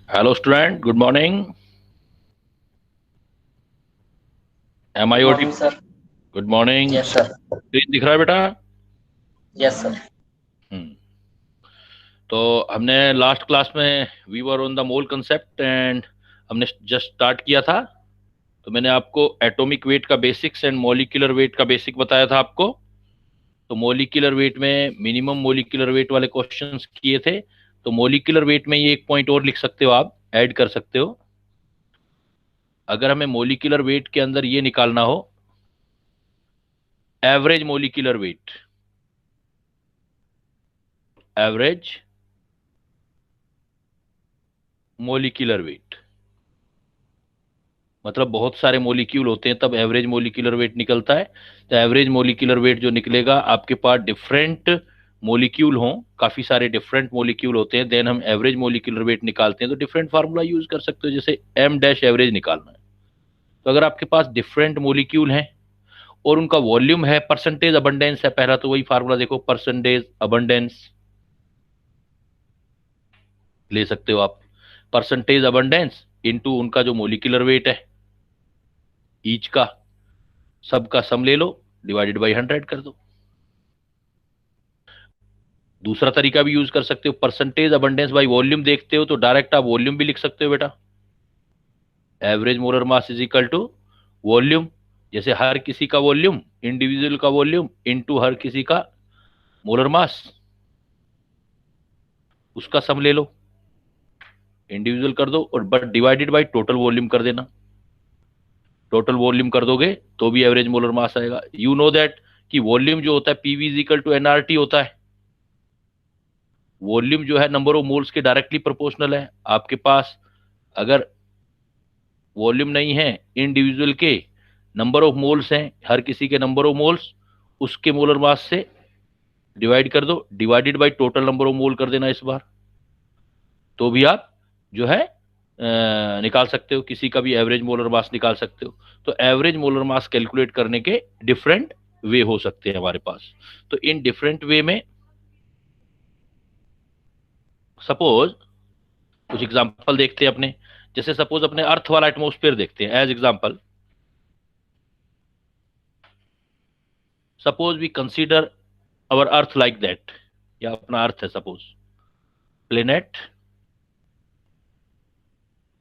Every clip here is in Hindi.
Hello student, good morning. Am I O T? Morning sir. Good morning. Yes sir. Screen दिख रहा है बेटा? Yes sir. हम्म। तो हमने लास्ट क्लास में we were on the mole concept and हमने जस्ट स्टार्ट किया था। तो मैंने आपको एटॉमिक वेट का बेसिक्स एंड मॉलिक्यूलर वेट का बेसिक बताया था आपको। तो मॉलिक्यूलर वेट में मिनिमम मॉलिक्यूलर वेट वाले क्वेश्चंस किए थे। तो मॉलिक्यूलर वेट में ये एक पॉइंट और लिख सकते हो, आप ऐड कर सकते हो। अगर हमें मॉलिक्यूलर वेट के अंदर ये निकालना हो, average molecular weight, average molecular weight मतलब बहुत सारे मोलिक्यूल होते हैं तब एवरेज मोलिकुलर वेट निकलता है। तो एवरेज मोलिकुलर वेट जो निकलेगा, आपके पास डिफरेंट मोलिक्यूल हों, काफी सारे डिफरेंट मोलिक्यूल होते हैं, देन हम एवरेज मोलिकुलर वेट निकालते हैं। तो डिफरेंट फार्मूला यूज कर सकते हो, जैसे एम डैश एवरेज निकालना है। तो अगर आपके पास डिफरेंट मोलिक्यूल हैं और उनका वॉल्यूम है, परसेंटेज अबंडेंस है पहला, तो वही फार्मूला देखो, परसेंटेज अबंडेंस ले सकते हो आप। परसेंटेज अबंडेंस इनटू उनका जो मोलिकुलर वेट है ईच का, सबका सम ले लो, डिवाइडेड बाई 100 कर दो। दूसरा तरीका भी यूज कर सकते हो, परसेंटेज अबंडेंस बाई वॉल्यूम देखते हो तो डायरेक्ट आप वॉल्यूम भी लिख सकते हो बेटा। Average molar mass is equal to volume, जैसे हर किसी का वॉल्यूम, इंडिविजुअल का वॉल्यूम इनटू हर किसी का मोलर मास, उसका सम ले लो, इंडिविजुअल कर दो और but divided by total volume कर देना। टोटल वॉल्यूम कर दोगे तो भी एवरेज मोलर मास आएगा। यू नो दैट कि वॉल्यूम जो होता है PV is equal to NRT होता है। वॉल्यूम जो है नंबर ऑफ मोल्स के डायरेक्टली प्रोपोर्शनल है। आपके पास अगर वॉल्यूम नहीं है, इंडिविजुअल के नंबर ऑफ मोल्स हैं, हर किसी के नंबर ऑफ मोल्स, उसके मोलर मास से डिवाइड कर दो, divided by total number of मोल कर देना इस बार। तो भी आप जो है निकाल सकते हो, किसी का भी एवरेज मोलर मास निकाल सकते हो। तो एवरेज मोलर मास कैलकुलेट करने के डिफरेंट वे हो सकते हैं हमारे पास। तो इन डिफरेंट वे में सपोज कुछ एग्जांपल देखते हैं अपने। जैसे सपोज अपने अर्थ वाला एटमॉस्फेयर देखते हैं as example. Suppose we consider our earth like that, या अपना अर्थ है सपोज, प्लेनेट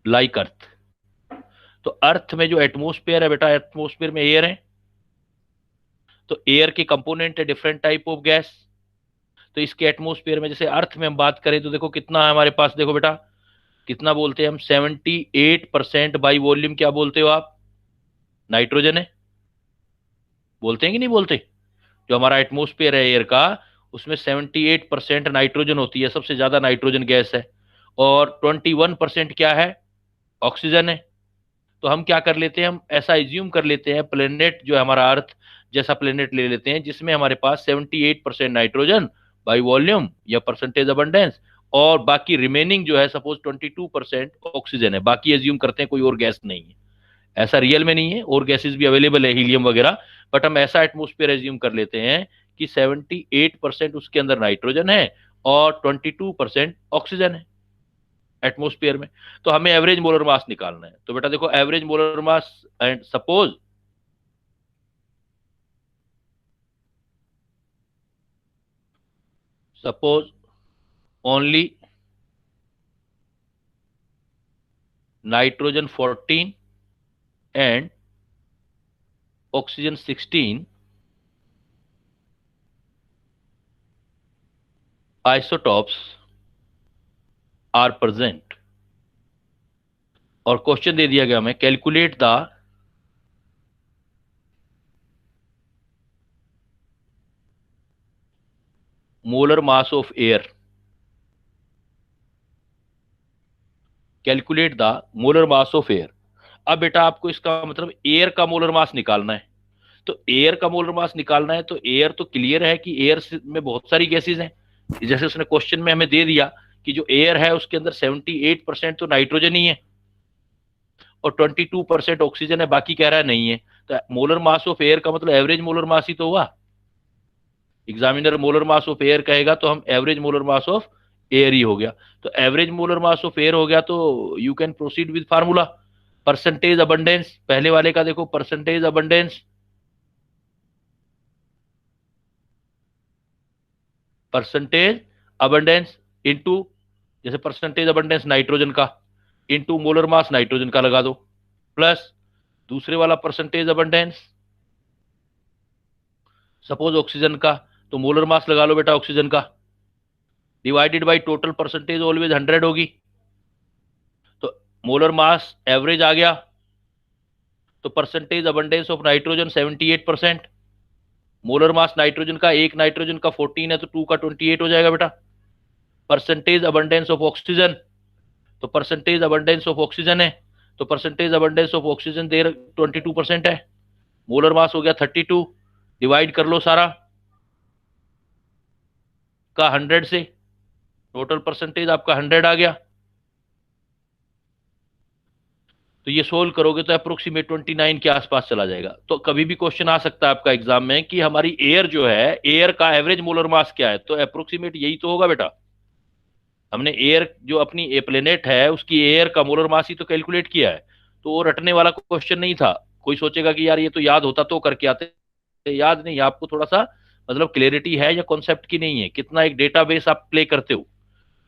लाइक अर्थ। तो अर्थ में जो एटमॉस्फेयर है बेटा, एटमॉस्फेयर में एयर है, तो एयर के कंपोनेंट है डिफरेंट टाइप ऑफ गैस। तो इसके एटमॉस्फेयर में, जैसे अर्थ में हम बात करें तो देखो कितना है हमारे पास, देखो बेटा कितना बोलते हैं हम, 78% बाई वॉल्यूम क्या बोलते हो आप, नाइट्रोजन है। बोलते हैं कि नहीं बोलते? जो हमारा एटमॉस्फेयर है एयर का, उसमें 78% नाइट्रोजन होती है, सबसे ज्यादा नाइट्रोजन गैस है। और 21% क्या है, ऑक्सीजन है। तो हम क्या कर लेते हैं, हम ऐसा एज्यूम कर लेते हैं प्लेनेट जो है हमारा अर्थ जैसा प्लेनेट ले लेते हैं, जिसमें हमारे पास 78% नाइट्रोजन बाई वॉल्यूम या परसेंटेज अबंडेंस, और बाकी रिमेनिंग जो है सपोज 22% ऑक्सीजन है। बाकी एज्यूम करते हैं कोई और गैस नहीं है। ऐसा रियल में नहीं है, और गैसेस भी अवेलेबल है, हीलियम वगैरह। बट हम ऐसा एटमोस्फेयर एज्यूम कर लेते हैं कि 78% उसके अंदर नाइट्रोजन है और 22% ऑक्सीजन है एटमोस्फेयर में। तो हमें एवरेज मोलर मास निकालना है। तो बेटा देखो average molar mass, and suppose only nitrogen 14 and oxygen 16 isotopes are present. और क्वेश्चन दे दिया गया हमें, calculate the molar mass of air calculate the molar mass of air. अब बेटा आपको इसका मतलब एयर का मोलर मास निकालना है। तो एयर का मोलर मास निकालना है तो एयर तो क्लियर है कि एयर में बहुत सारी गैसेज हैं। जैसे उसने क्वेश्चन में हमें दे दिया कि जो एयर है उसके अंदर 78% तो नाइट्रोजन ही है और 22% ऑक्सीजन है, बाकी कह रहा है नहीं है। तो मोलर मास ऑफ एयर का मतलब एवरेज मोलर मास ही तो हुआ। Examiner molar mass of air कहेगा तो हम average molar mass of air ही हो गया। तो average molar mass of air हो गया, तो you can proceed with formula percentage abundance. पहले वाले का देखो percentage abundance, percentage abundance into, जैसे परसेंटेज अबंडेंस नाइट्रोजन का इनटू मोलर मास नाइट्रोजन का लगा दो, प्लस दूसरे वाला परसेंटेज अबंडेंस सपोज ऑक्सीजन का, तो मोलर मास लगा लो बेटा ऑक्सीजन का, divided by total percentage always 100 होगी। तो मोलर मास एवरेज आ गया, तो percentage abundance of nitrogen 78%। Molar mass nitrogen का, एक नाइट्रोजन का 14 है तो 2 का 28 हो जाएगा बेटा। परसेंटेज अबंडेंस ऑफ ऑक्सीजन, तो परसेंटेज अबंडेंस ऑफ ऑक्सीजन है, तो परसेंटेज अबंडेंस ऑफ ऑक्सीजन देर 22% है। मोलर मास हो गया 32, डिवाइड कर लो सारा का 100 से, टोटल परसेंटेज आपका 100 आ गया। तो ये सोल्व करोगे तो अप्रोक्सीमेट 29 के आसपास चला जाएगा। तो कभी भी क्वेश्चन आ सकता है आपका एग्जाम में कि हमारी एयर जो है, एयर का एवरेज मोलर मास क्या है, तो अप्रोक्सीमेट यही तो होगा बेटा। हमने एयर जो अपनी ए प्लेनेट है उसकी एयर का मोलर मास ही तो कैलकुलेट किया है। तो वो रटने वाला क्वेश्चन नहीं था। कोई सोचेगा कि यार ये तो याद होता तो करके आते, याद नहीं, आपको थोड़ा सा मतलब क्लियरिटी है या कॉन्सेप्ट की नहीं है, कितना एक डेटाबेस आप प्ले करते हो।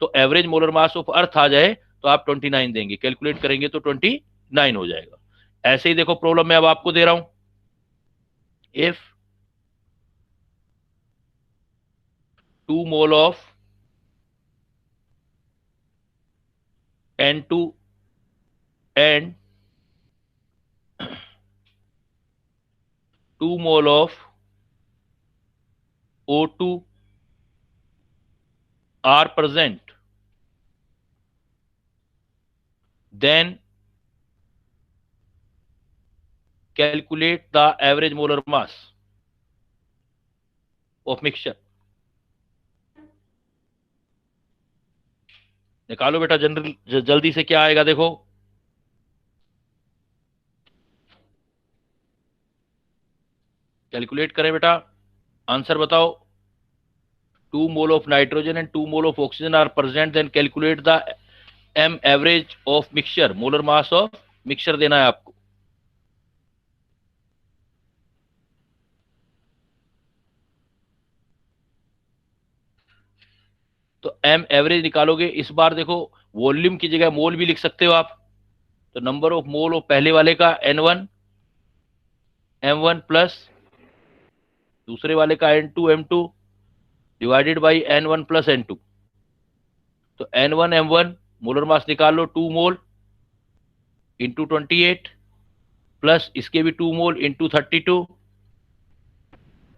तो average molar mass of earth आ जाए तो आप 29 देंगे, कैलकुलेट करेंगे तो 29 हो जाएगा। ऐसे ही देखो प्रॉब्लम मैं अब आपको दे रहा हूं, if 2 mole of N2 and 2 mole of O2 are present, then calculate the average molar mass of mixture। निकालो बेटा जनरल जल्दी से, क्या आएगा देखो, कैलकुलेट करें बेटा, आंसर बताओ। 2 mole of nitrogen and 2 mole of oxygen are present, then calculate the m average of mixture, molar mass of mixture देना है आपको। तो m एवरेज निकालोगे, इस बार देखो वॉल्यूम की जगह मोल भी लिख सकते हो आप। तो नंबर ऑफ मोल ऑफ पहले वाले का N1 M1 प्लस दूसरे वाले का N2 M2 divided by N1 plus N2। तो N1 M1 मोलर मास निकाल लो, 2 मोल इंटू 28 प्लस इसके भी 2 mole into 32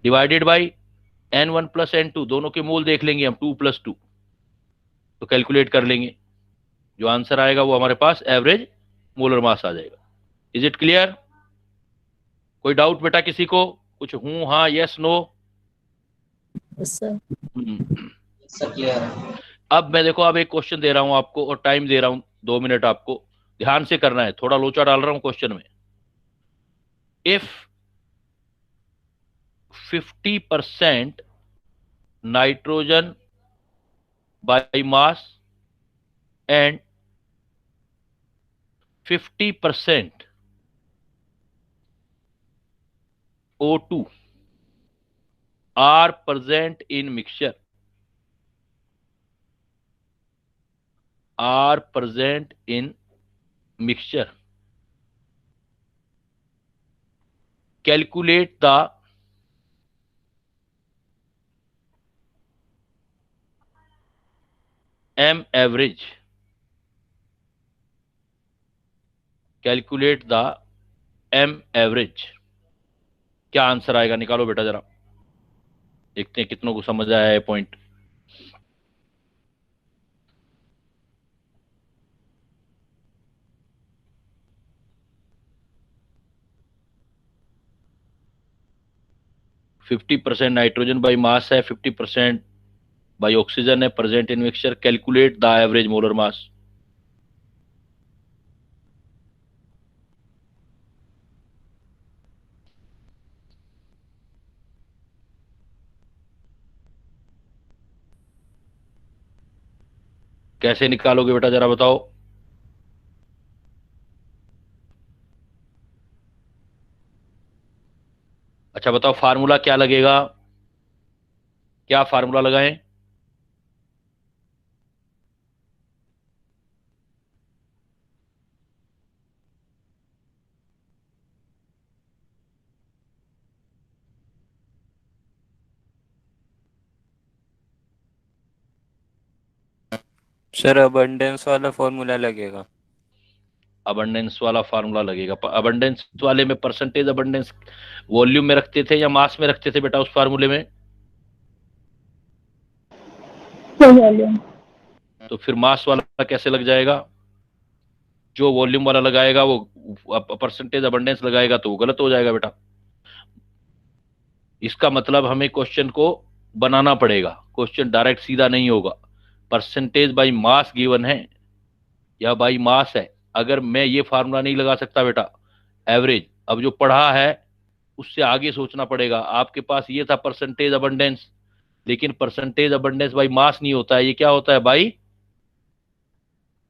divided by N1 plus N2, दोनों के मोल देख लेंगे हम, 2 प्लस 2, तो कैलकुलेट कर लेंगे। जो आंसर आएगा वो हमारे पास एवरेज मोलर मास आ जाएगा। Is it clear? कोई डाउट बेटा किसी को? कुछ हूं, हाँ, यस, नो? सर क्लियर है। अब मैं देखो, अब एक क्वेश्चन दे रहा हूं आपको और टाइम दे रहा हूं 2 मिनट, आपको ध्यान से करना है, थोड़ा लोचा डाल रहा हूं क्वेश्चन में। If 50% nitrogen by mass and 50% O2 are present in mixture, are present in mixture, calculate the m average, calculate the m average। क्या आंसर आएगा, निकालो बेटा जरा, देखते हैं कितनों को समझ आया है पॉइंट। 50% नाइट्रोजन बाई मास है, 50% बाई ऑक्सीजन है present in mixture. Calculate the average molar मास। कैसे निकालोगे बेटा, जरा बताओ। अच्छा बताओ, फार्मूला क्या लगेगा, क्या फार्मूला लगाएं। सर अबंडेंस वाला फॉर्मूला लगेगा। अबंडेंस वाला फार्मूला लगेगा। अबंडेंस वाले में परसेंटेज अबंडेंस वॉल्यूम में रखते थे या मास में रखते थे बेटा उस फार्मूले में? वॉल्यूम। तो फिर मास वाला कैसे लग जाएगा? जो वॉल्यूम वाला लगाएगा वो परसेंटेज अबंडेंस लगाएगा तो वो गलत हो जाएगा बेटा। इसका मतलब हमें क्वेश्चन को बनाना पड़ेगा, क्वेश्चन डायरेक्ट सीधा नहीं होगा। परसेंटेज बाई मास गिवन है या बाई मास है, अगर मैं ये फार्मूला नहीं लगा सकता बेटा एवरेज, अब जो पढ़ा है उससे आगे सोचना पड़ेगा। आपके पास ये था परसेंटेज अबंडेंस, लेकिन परसेंटेज अबंडेंस बाई मास नहीं होता है, ये क्या होता है, बाई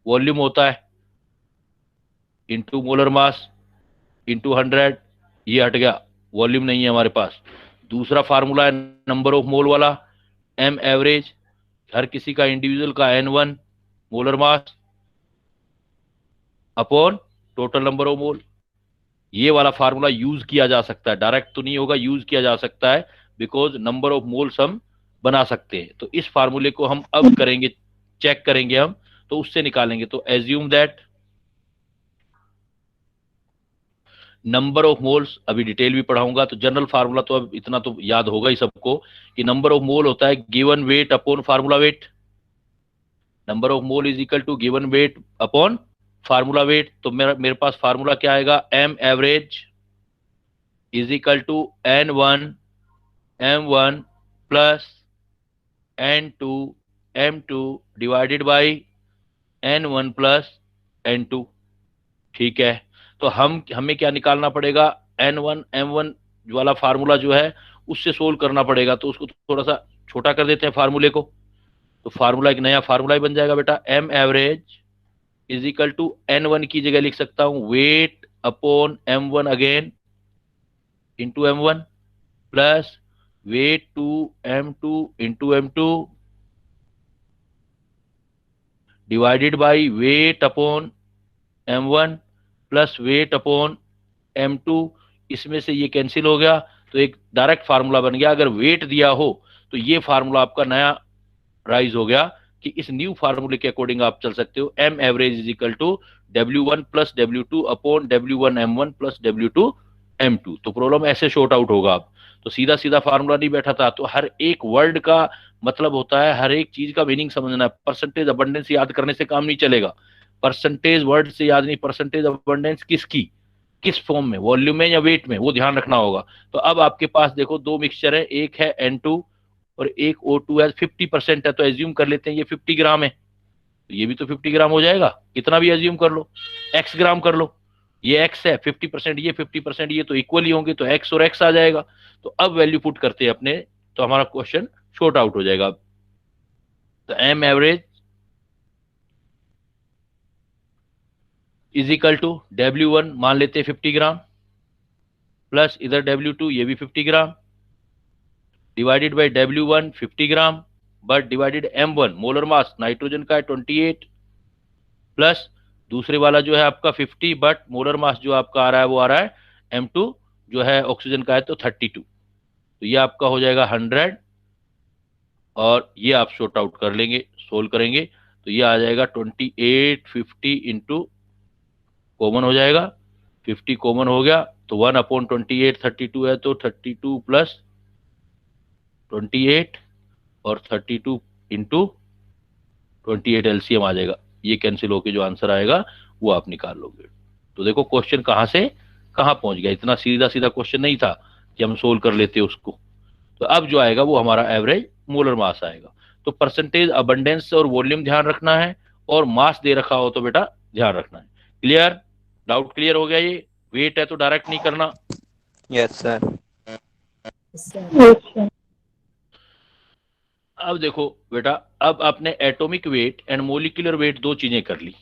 वॉल्यूम होता है, इंटू मोलर मास इंटू 100। ये हट गया, वॉल्यूम नहीं है हमारे पास। दूसरा फार्मूला है नंबर ऑफ मोल वाला, एम एवरेज, हर किसी का इंडिविजुअल का N1 molar mass upon total number of मोल। ये वाला फार्मूला यूज किया जा सकता है, डायरेक्ट तो नहीं होगा, यूज किया जा सकता है, बिकॉज नंबर ऑफ मोल्स हम बना सकते हैं। तो इस फार्मूले को हम अब करेंगे, चेक करेंगे हम, तो उससे निकालेंगे। तो assume that number of moles, अभी डिटेल भी पढ़ाऊंगा, तो जनरल फार्मूला तो अब इतना तो याद होगा ही सबको कि नंबर ऑफ मोल होता है given weight upon formula weight. Number of mole is equal to given weight upon formula weight. तो मेरे पास फार्मूला क्या आएगा, M average is equal to N1 M1 plus N2 M2 divided by N1 plus N2। ठीक है, तो हमें क्या निकालना पड़ेगा, N1 M1 वाला फार्मूला जो है उससे सोल्व करना पड़ेगा। तो उसको थोड़ा सा छोटा कर देते हैं फार्मूले को, तो फार्मूला एक नया फार्मूला ही बन जाएगा बेटा। M average is equal to N1 की जगह लिख सकता हूं weight upon M1 again into M1 plus weight two M2 into M2 divided by weight upon M1 plus weight upon M2। इसमें से ये कैंसिल हो गया, तो एक डायरेक्ट फार्मूला बन गया। अगर वेट दिया हो तो ये फार्मूला आपका नया राइज हो गया कि इस न्यू फार्मूले के अकॉर्डिंग आप चल सकते हो। M average is equal to W1 plus W2 upon W1 M1 plus W2 M2। तो प्रॉब्लम ऐसे शॉर्ट आउट होगा। आप तो सीधा सीधा फार्मूला नहीं बैठा था, तो हर एक वर्ड का मतलब होता है, हर एक चीज का मीनिंग समझना है। परसेंटेज अबंडेंस याद करने से काम नहीं चलेगा, परसेंटेज वर्ड से याद नहीं, परसेंटेज अबंडेंस किसकी, किस फॉर्म में, वॉल्यूम में या वेट में, वो ध्यान रखना होगा। तो अब आपके पास देखो दो मिक्सचर है, एक है N2 और एक O2 है, 50% है, तो एज्यूम कर लेते हैं ये 50 ग्राम है, तो ये भी तो 50 ग्राम हो जाएगा। कितना भी एज्यूम कर लो, x ग्राम कर लो, ये x है 50%, ये 50%, ये तो इक्वल ही होंगे, तो x और x आ जाएगा। तो अब वैल्यू पुट करते हैं अपने, तो हमारा क्वेश्चन शॉर्ट आउट हो जाएगा। तो M average is equal to W1 मान लेते हैं 50 ग्राम प्लस इधर W2 ये भी 50 gram divided by W1 50 gram but divided M1 molar mass nitrogen का है 28 प्लस दूसरे वाला जो है आपका 50 बट मोलर मास जो आपका आ रहा है वो आ रहा है M2 जो है ऑक्सीजन का है तो 32। तो ये आपका हो जाएगा 100 और ये आप शॉर्ट आउट कर लेंगे, सोल्व करेंगे, तो ये आ जाएगा 28 50 इंटू कॉमन हो जाएगा, 50 कॉमन हो गया तो 1/28 32 है, तो 32 प्लस 28 और 32 इंटू 28 एलसीएम आ जाएगा। ये कैंसिल होके जो आंसर आएगा वो आप निकाल लोगे। तो देखो क्वेश्चन कहाँ से कहाँ पहुंच गया, इतना सीधा सीधा क्वेश्चन नहीं था कि हम सोल्व कर लेते उसको। तो अब जो आएगा वो हमारा एवरेज मोलर मास आएगा। तो परसेंटेज अबंडेंस और वॉल्यूम ध्यान रखना है, और मास दे रखा हो तो बेटा ध्यान रखना है। क्लियर? डाउट क्लियर हो गया? ये वेट है तो डायरेक्ट नहीं करना। Yes sir. अच्छा। अब देखो बेटा, अब आपने atomic weight and molecular weight दो चीजें कर ली।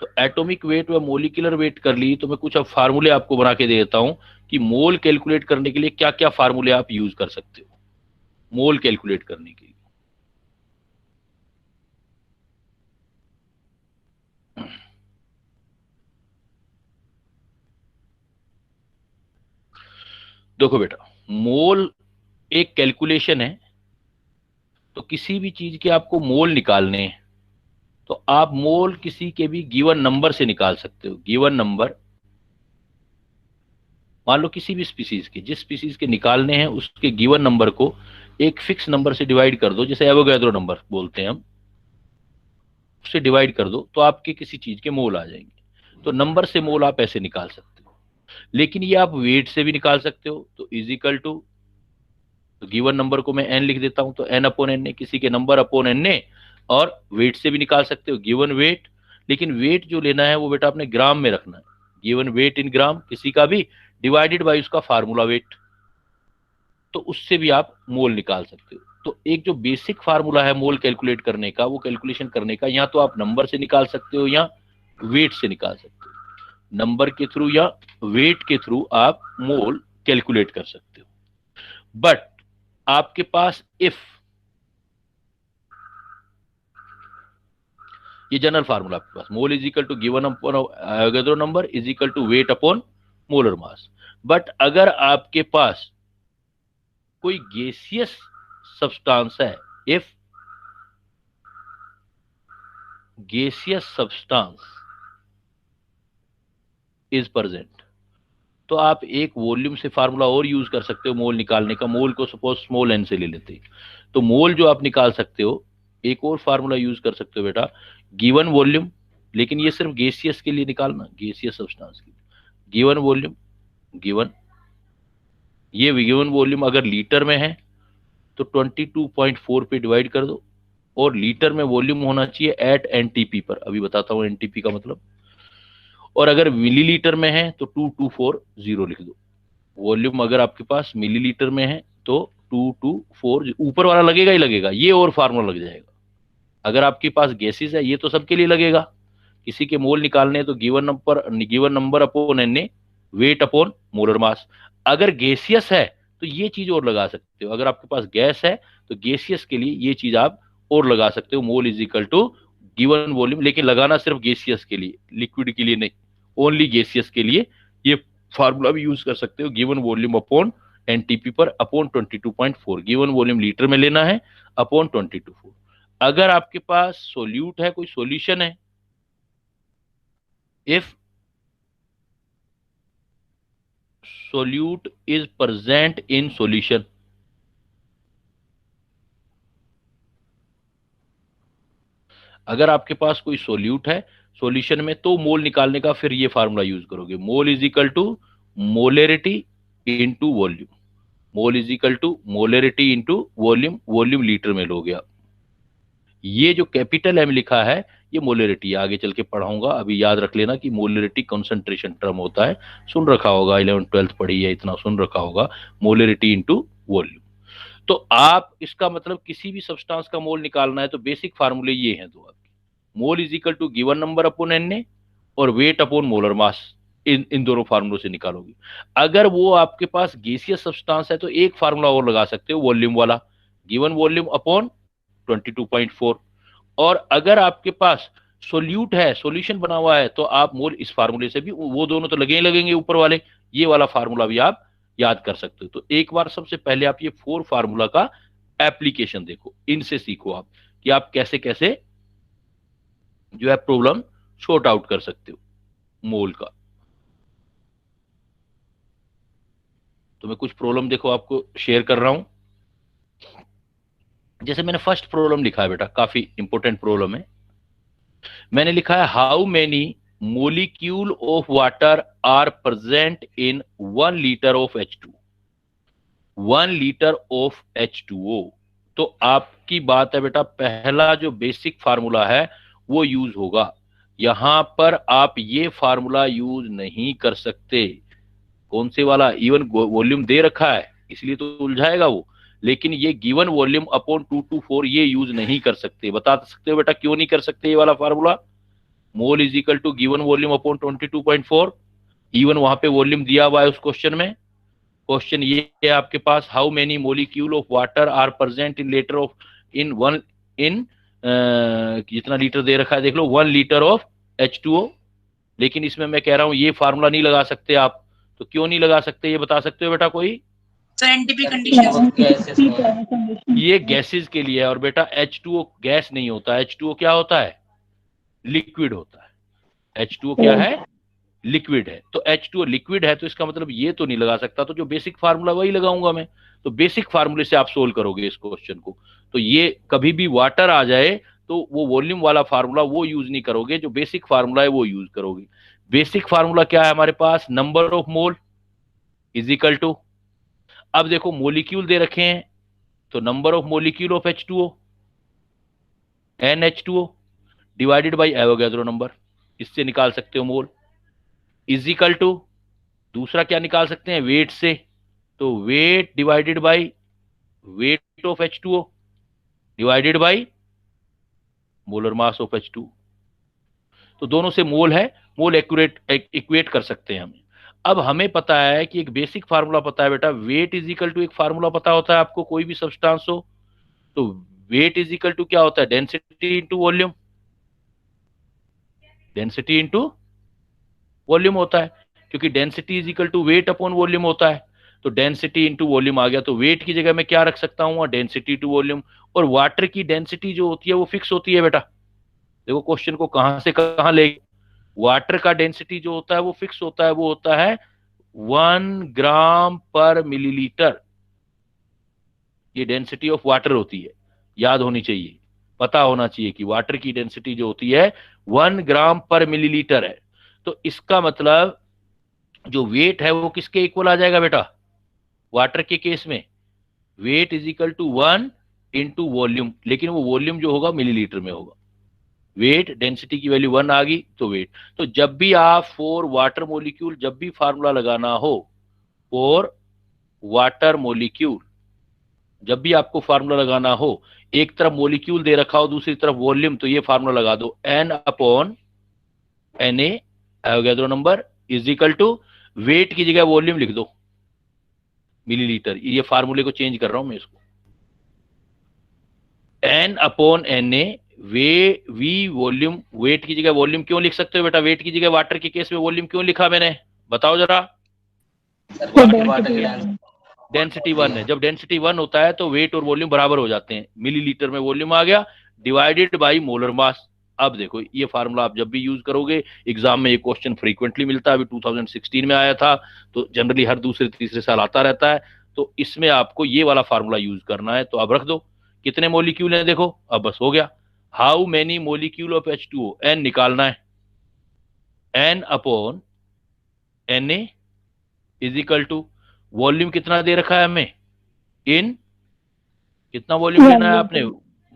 तो एटॉमिक वेट व मोलिकुलर वेट कर ली, तो मैं कुछ अब फार्मूले आपको बना के दे देता हूं कि मोल कैलकुलेट करने के लिए क्या क्या फार्मूले आप यूज कर सकते हो मोल कैलकुलेट करने के लिए। देखो बेटा, मोल एक कैलकुलेशन है। तो किसी भी चीज के आपको मोल निकालने हैं, तो आप मोल किसी के भी गिवन नंबर से निकाल सकते हो। गिवन नंबर, मान लो किसी भी स्पीसीज के, जिस स्पीसीज के निकालने हैं उसके गिवन नंबर को एक फिक्स नंबर से डिवाइड कर दो, जैसे एवोगैड्रो नंबर बोलते हैं हम, उससे डिवाइड कर दो तो आपके किसी चीज के मोल आ जाएंगे। तो नंबर से मोल आप ऐसे निकाल सकते हो। लेकिन ये आप वेट से भी निकाल सकते हो। तो इज इक्वल टू, तो गिवन नंबर को मैं एन लिख देता हूं, तो एन अपॉन एन ए, किसी के नंबर अपॉन एन ए। और वेट से भी निकाल सकते हो, गिवन वेट। लेकिन वेट जो लेना है वो बेटा आपने ग्राम में रखना है। गिवन वेट इन ग्राम किसी का भी, डिवाइडेड बाई उसका फार्मूला वेट। तो उससे भी आप मोल निकाल सकते हो। तो एक जो बेसिक फार्मूला है मोल कैलकुलेट करने का, वो कैलकुलेशन करने का, या तो आप नंबर से निकाल सकते हो या वेट से निकाल सकते हो। नंबर के थ्रू या वेट के थ्रू आप मोल कैलकुलेट कर सकते हो। बट आपके पास इफ, ये जनरल फार्मूला आपके पास, mole is equal to given upon Avogadro number is equal to weight upon molar mass. But अगर आपके पास कोई गैसियस सब्सटेंस है, if gaseous substance is present, तो आप एक वॉल्यूम से फार्मूला और यूज कर सकते हो मोल निकालने का। मोल को सपोज स्मॉल एन से ले लेते हैं, तो मोल जो आप निकाल सकते हो, एक और फार्मूला यूज कर सकते हो बेटा, गिवन वॉल्यूम। लेकिन ये सिर्फ गैसियस के लिए निकालना, गैसियस सब्सटेंस के लिए गिवन वॉल्यूम, गिवन, ये गिवन वॉल्यूम अगर लीटर में है तो 22.4 पे डिवाइड कर दो, और लीटर में वॉल्यूम होना चाहिए एट एनटीपी पर। अभी बताता हूं एनटीपी का मतलब। और अगर मिलीलीटर में है तो 2240 लिख दो। वॉल्यूम अगर आपके पास मिलीलीटर में है तो 224, ऊपर वाला लगेगा ही लगेगा, ये और फार्मूला लग जाएगा। अगर आपके पास गैसेस है, ये तो सबके लिए लगेगा। किसी के मोल निकालने तो given number upon N A, weight upon molar mass. अगर गैसियस है तो ये चीज और लगा सकते हो। अगर आपके पास गैस है तो गैसियस के लिए ये चीज आप और लगा सकते हो, mole is equal to given volume. लेकिन लगाना सिर्फ गैसियस के लिए, लिक्विड के लिए नहीं, ओनली गैसियस के लिए ये फार्मूला भी यूज कर सकते हो। गिवन वॉल्यूम अपॉन एनटीपी पर अपॉन 22.4, गिवन वॉल्यूम लीटर में लेना है अपॉन 22.4। अगर आपके पास सोल्यूट है, कोई सॉल्यूशन है, if solute is present in solution, अगर आपके पास कोई सोल्यूट है सॉल्यूशन में, तो मोल निकालने का फिर ये फार्मूला यूज करोगे, mole is equal to molarity into volume. Mole is equal to molarity into volume, volume litre में लोगे आप। ये जो कैपिटल एम लिखा है ये मोलेरिटी, आगे चल के पढ़ाऊंगा, अभी याद रख लेना कि मोलेरिटी कंसंट्रेशन टर्म होता है, सुन रखा होगा, 11th 12th पढ़ी है, इतना सुन रखा होगा, मोलेरिटी इनटू वॉल्यूम। तो आप इसका मतलब किसी भी सब्सटेंस का मोल निकालना है तो बेसिक फार्मूले ये हैं दो आपके, mole is equal to given number upon N A, और वेट अपॉन मोलर मास। इन दोनों फार्मूलों से निकालोगे। अगर वो आपके पास गैसियस सब्सटेंस है तो एक फार्मूला और लगा सकते हो, वॉल्यूम वाला, गिवन वॉल्यूम अपॉन 22.4। और अगर आपके पास सोल्यूट है, सॉल्यूशन बना हुआ है, तो आप मोल इस फार्मूले से भी, वो दोनों तो लगे ही लगेंगे ऊपर वाले, ये वाला फार्मूला भी आप याद कर सकते हो। तो एक बार सबसे पहले आप ये 4 फार्मूला का एप्लीकेशन देखो, इनसे सीखो आप कि आप कैसे कैसे जो है प्रॉब्लम शॉर्ट आउट कर सकते हो मोल का। तो मैं कुछ प्रॉब्लम देखो आपको शेयर कर रहा हूं। जैसे मैंने फर्स्ट प्रॉब्लम लिखा है बेटा, काफी इंपॉर्टेंट प्रॉब्लम है। मैंने लिखा है how many molecule of water are present in 1 litre of H2। 1 litre of H2O। तो आपकी बात है बेटा, पहला जो बेसिक फार्मूला है वो यूज होगा। यहां पर आप ये फार्मूला यूज नहीं कर सकते। कौन से वाला? इवन वॉल्यूम दे रखा है इसलिए तो उलझाएगा वो, लेकिन ये गिवन वॉल्यूम अपॉन 224 ये यूज नहीं कर सकते। बता सकते हो बेटा क्यों नहीं कर सकते ये वाला formula? Mole is equal to given volume upon 22.4। Even वहां पे वॉल्यूम दिया हुआ है उस क्वेश्चन में। क्वेश्चन ये है आपके पास, how many molecule of water are present in litre of in one in जितना लीटर दे रखा है देख लो, 1 लीटर ऑफ H2O। लेकिन इसमें मैं कह रहा हूं ये फार्मूला नहीं लगा सकते आप। तो क्यों नहीं लगा सकते ये बता सकते हो बेटा कोई? Scientific condition. ये गैसेस के लिए है, और बेटा H2O गैस नहीं होता। H2O क्या होता है? लिक्विड होता है। H2O क्या है? लिक्विड है। तो H2O लिक्विड है, तो इसका मतलब ये तो नहीं लगा सकता। तो जो बेसिक फार्मूला वही लगाऊंगा मैं। तो बेसिक फार्मूले से आप सोल्व करोगे इस क्वेश्चन को। तो ये कभी भी वाटर आ जाए तो वो वॉल्यूम वाला फार्मूला वो यूज नहीं करोगे, जो बेसिक फार्मूला है वो यूज करोगे। बेसिक फार्मूला क्या है हमारे पास? Number of mole is equal to, अब देखो मोलिक्यूल दे रखे हैं, तो number of molecule of H2O NH2O divided by Avogadro number, इससे निकाल सकते हो मोल, इज इक्वल टू दूसरा क्या निकाल सकते हैं? वेट से। तो wait divided by weight of H2O divided by molar mass of H2। तो दोनों से मोल है, मोल एक्यूरेट इक्वेट कर सकते हैं हम। अब हमें पता है कि एक बेसिक फार्मूला पता है बेटा, वेट इज इक्वल टू, एक फार्मूला पता होता है आपको कोई भी सब्सटेंस हो तो वेट इज इक्वल टू क्या होता है? Density into volume. Density into volume होता है, क्योंकि density is equal to weight upon volume होता है। तो डेंसिटी इंटू वॉल्यूम आ गया, तो वेट की जगह मैं क्या रख सकता हूँ? Density to volume. और वाटर की डेंसिटी जो होती है वो फिक्स होती है बेटा। देखो क्वेश्चन को कहां से कहां ले, वाटर का डेंसिटी जो होता है वो फिक्स होता है, वो होता है 1 ग्राम पर मिलीलीटर। ये डेंसिटी ऑफ वाटर होती है, याद होनी चाहिए, पता होना चाहिए कि वाटर की डेंसिटी जो होती है 1 ग्राम पर मिलीलीटर है। तो इसका मतलब जो वेट है वो किसके इक्वल आ जाएगा बेटा? वाटर के केस में weight is equal to 1 into volume, लेकिन वो वॉल्यूम जो होगा मिलीलीटर में होगा। वेट डेंसिटी की वैल्यू 1 आ गई तो वेट। तो जब भी आप फॉर वाटर मोलिक्यूल जब भी फार्मूला लगाना हो, फॉर वाटर मोलिक्यूल जब भी आपको फार्मूला लगाना हो, एक तरफ मोलिक्यूल दे रखा हो दूसरी तरफ वॉल्यूम, तो ये फार्मूला लगा दो, N upon Na Avogadro number is equal to, weight की जगह वॉल्यूम लिख दो मिलीलीटर। ये फार्मूले को चेंज कर रहा हूं मैं इसको, N upon Na। We volume, weight की जगह वॉल्यूम क्यों लिख सकते हो बेटा? वेट की जगह वाटर के केस में वॉल्यूम क्यों लिखा मैंने? बताओ जरा। डेंसिटी 1 है, जब डेंसिटी 1 होता है तो वेट और वॉल्यूम बराबर हो जाते हैं। मिलीलीटर में वॉल्यूम आ गया, डिवाइडेड बाई मोलर मास। अब देखो ये फार्मूला आप जब भी यूज करोगे, एग्जाम में ये क्वेश्चन फ्रीक्वेंटली मिलता है, अभी 2016 में आया था, तो जनरली हर दूसरे तीसरे साल आता रहता है। तो इसमें आपको ये वाला फार्मूला यूज करना है। तो अब रख दो कितने मोलिक्यूल हैं, देखो अब बस हो गया। How many molecule of H2O, N निकालना है, N upon Na is equal to, volume कितना दे रखा है हमें? इन कितना वॉल्यूम लेना है आपने?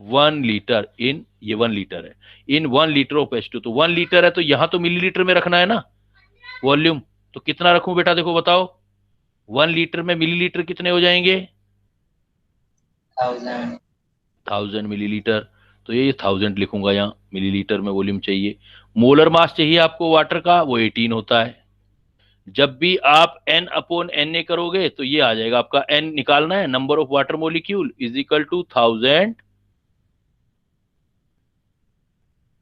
1 लीटर। इन ये 1 लीटर है, इन 1 लीटर ऑफ H2। तो 1 लीटर है तो यहां तो मिलीलीटर में रखना है ना वॉल्यूम। तो कितना रखूं बेटा, देखो बताओ, 1 लीटर में मिलीलीटर कितने हो जाएंगे? 1000 मिलीलीटर। तो ये 1000 लिखूंगा यहाँ, मिलीलीटर में वॉल्यूम चाहिए। मोलर मास चाहिए आपको वाटर का, वो 18 होता है। जब भी आप N अपॉन Na करोगे तो ये आ जाएगा आपका, N निकालना है, number of water molecule is equal to 1000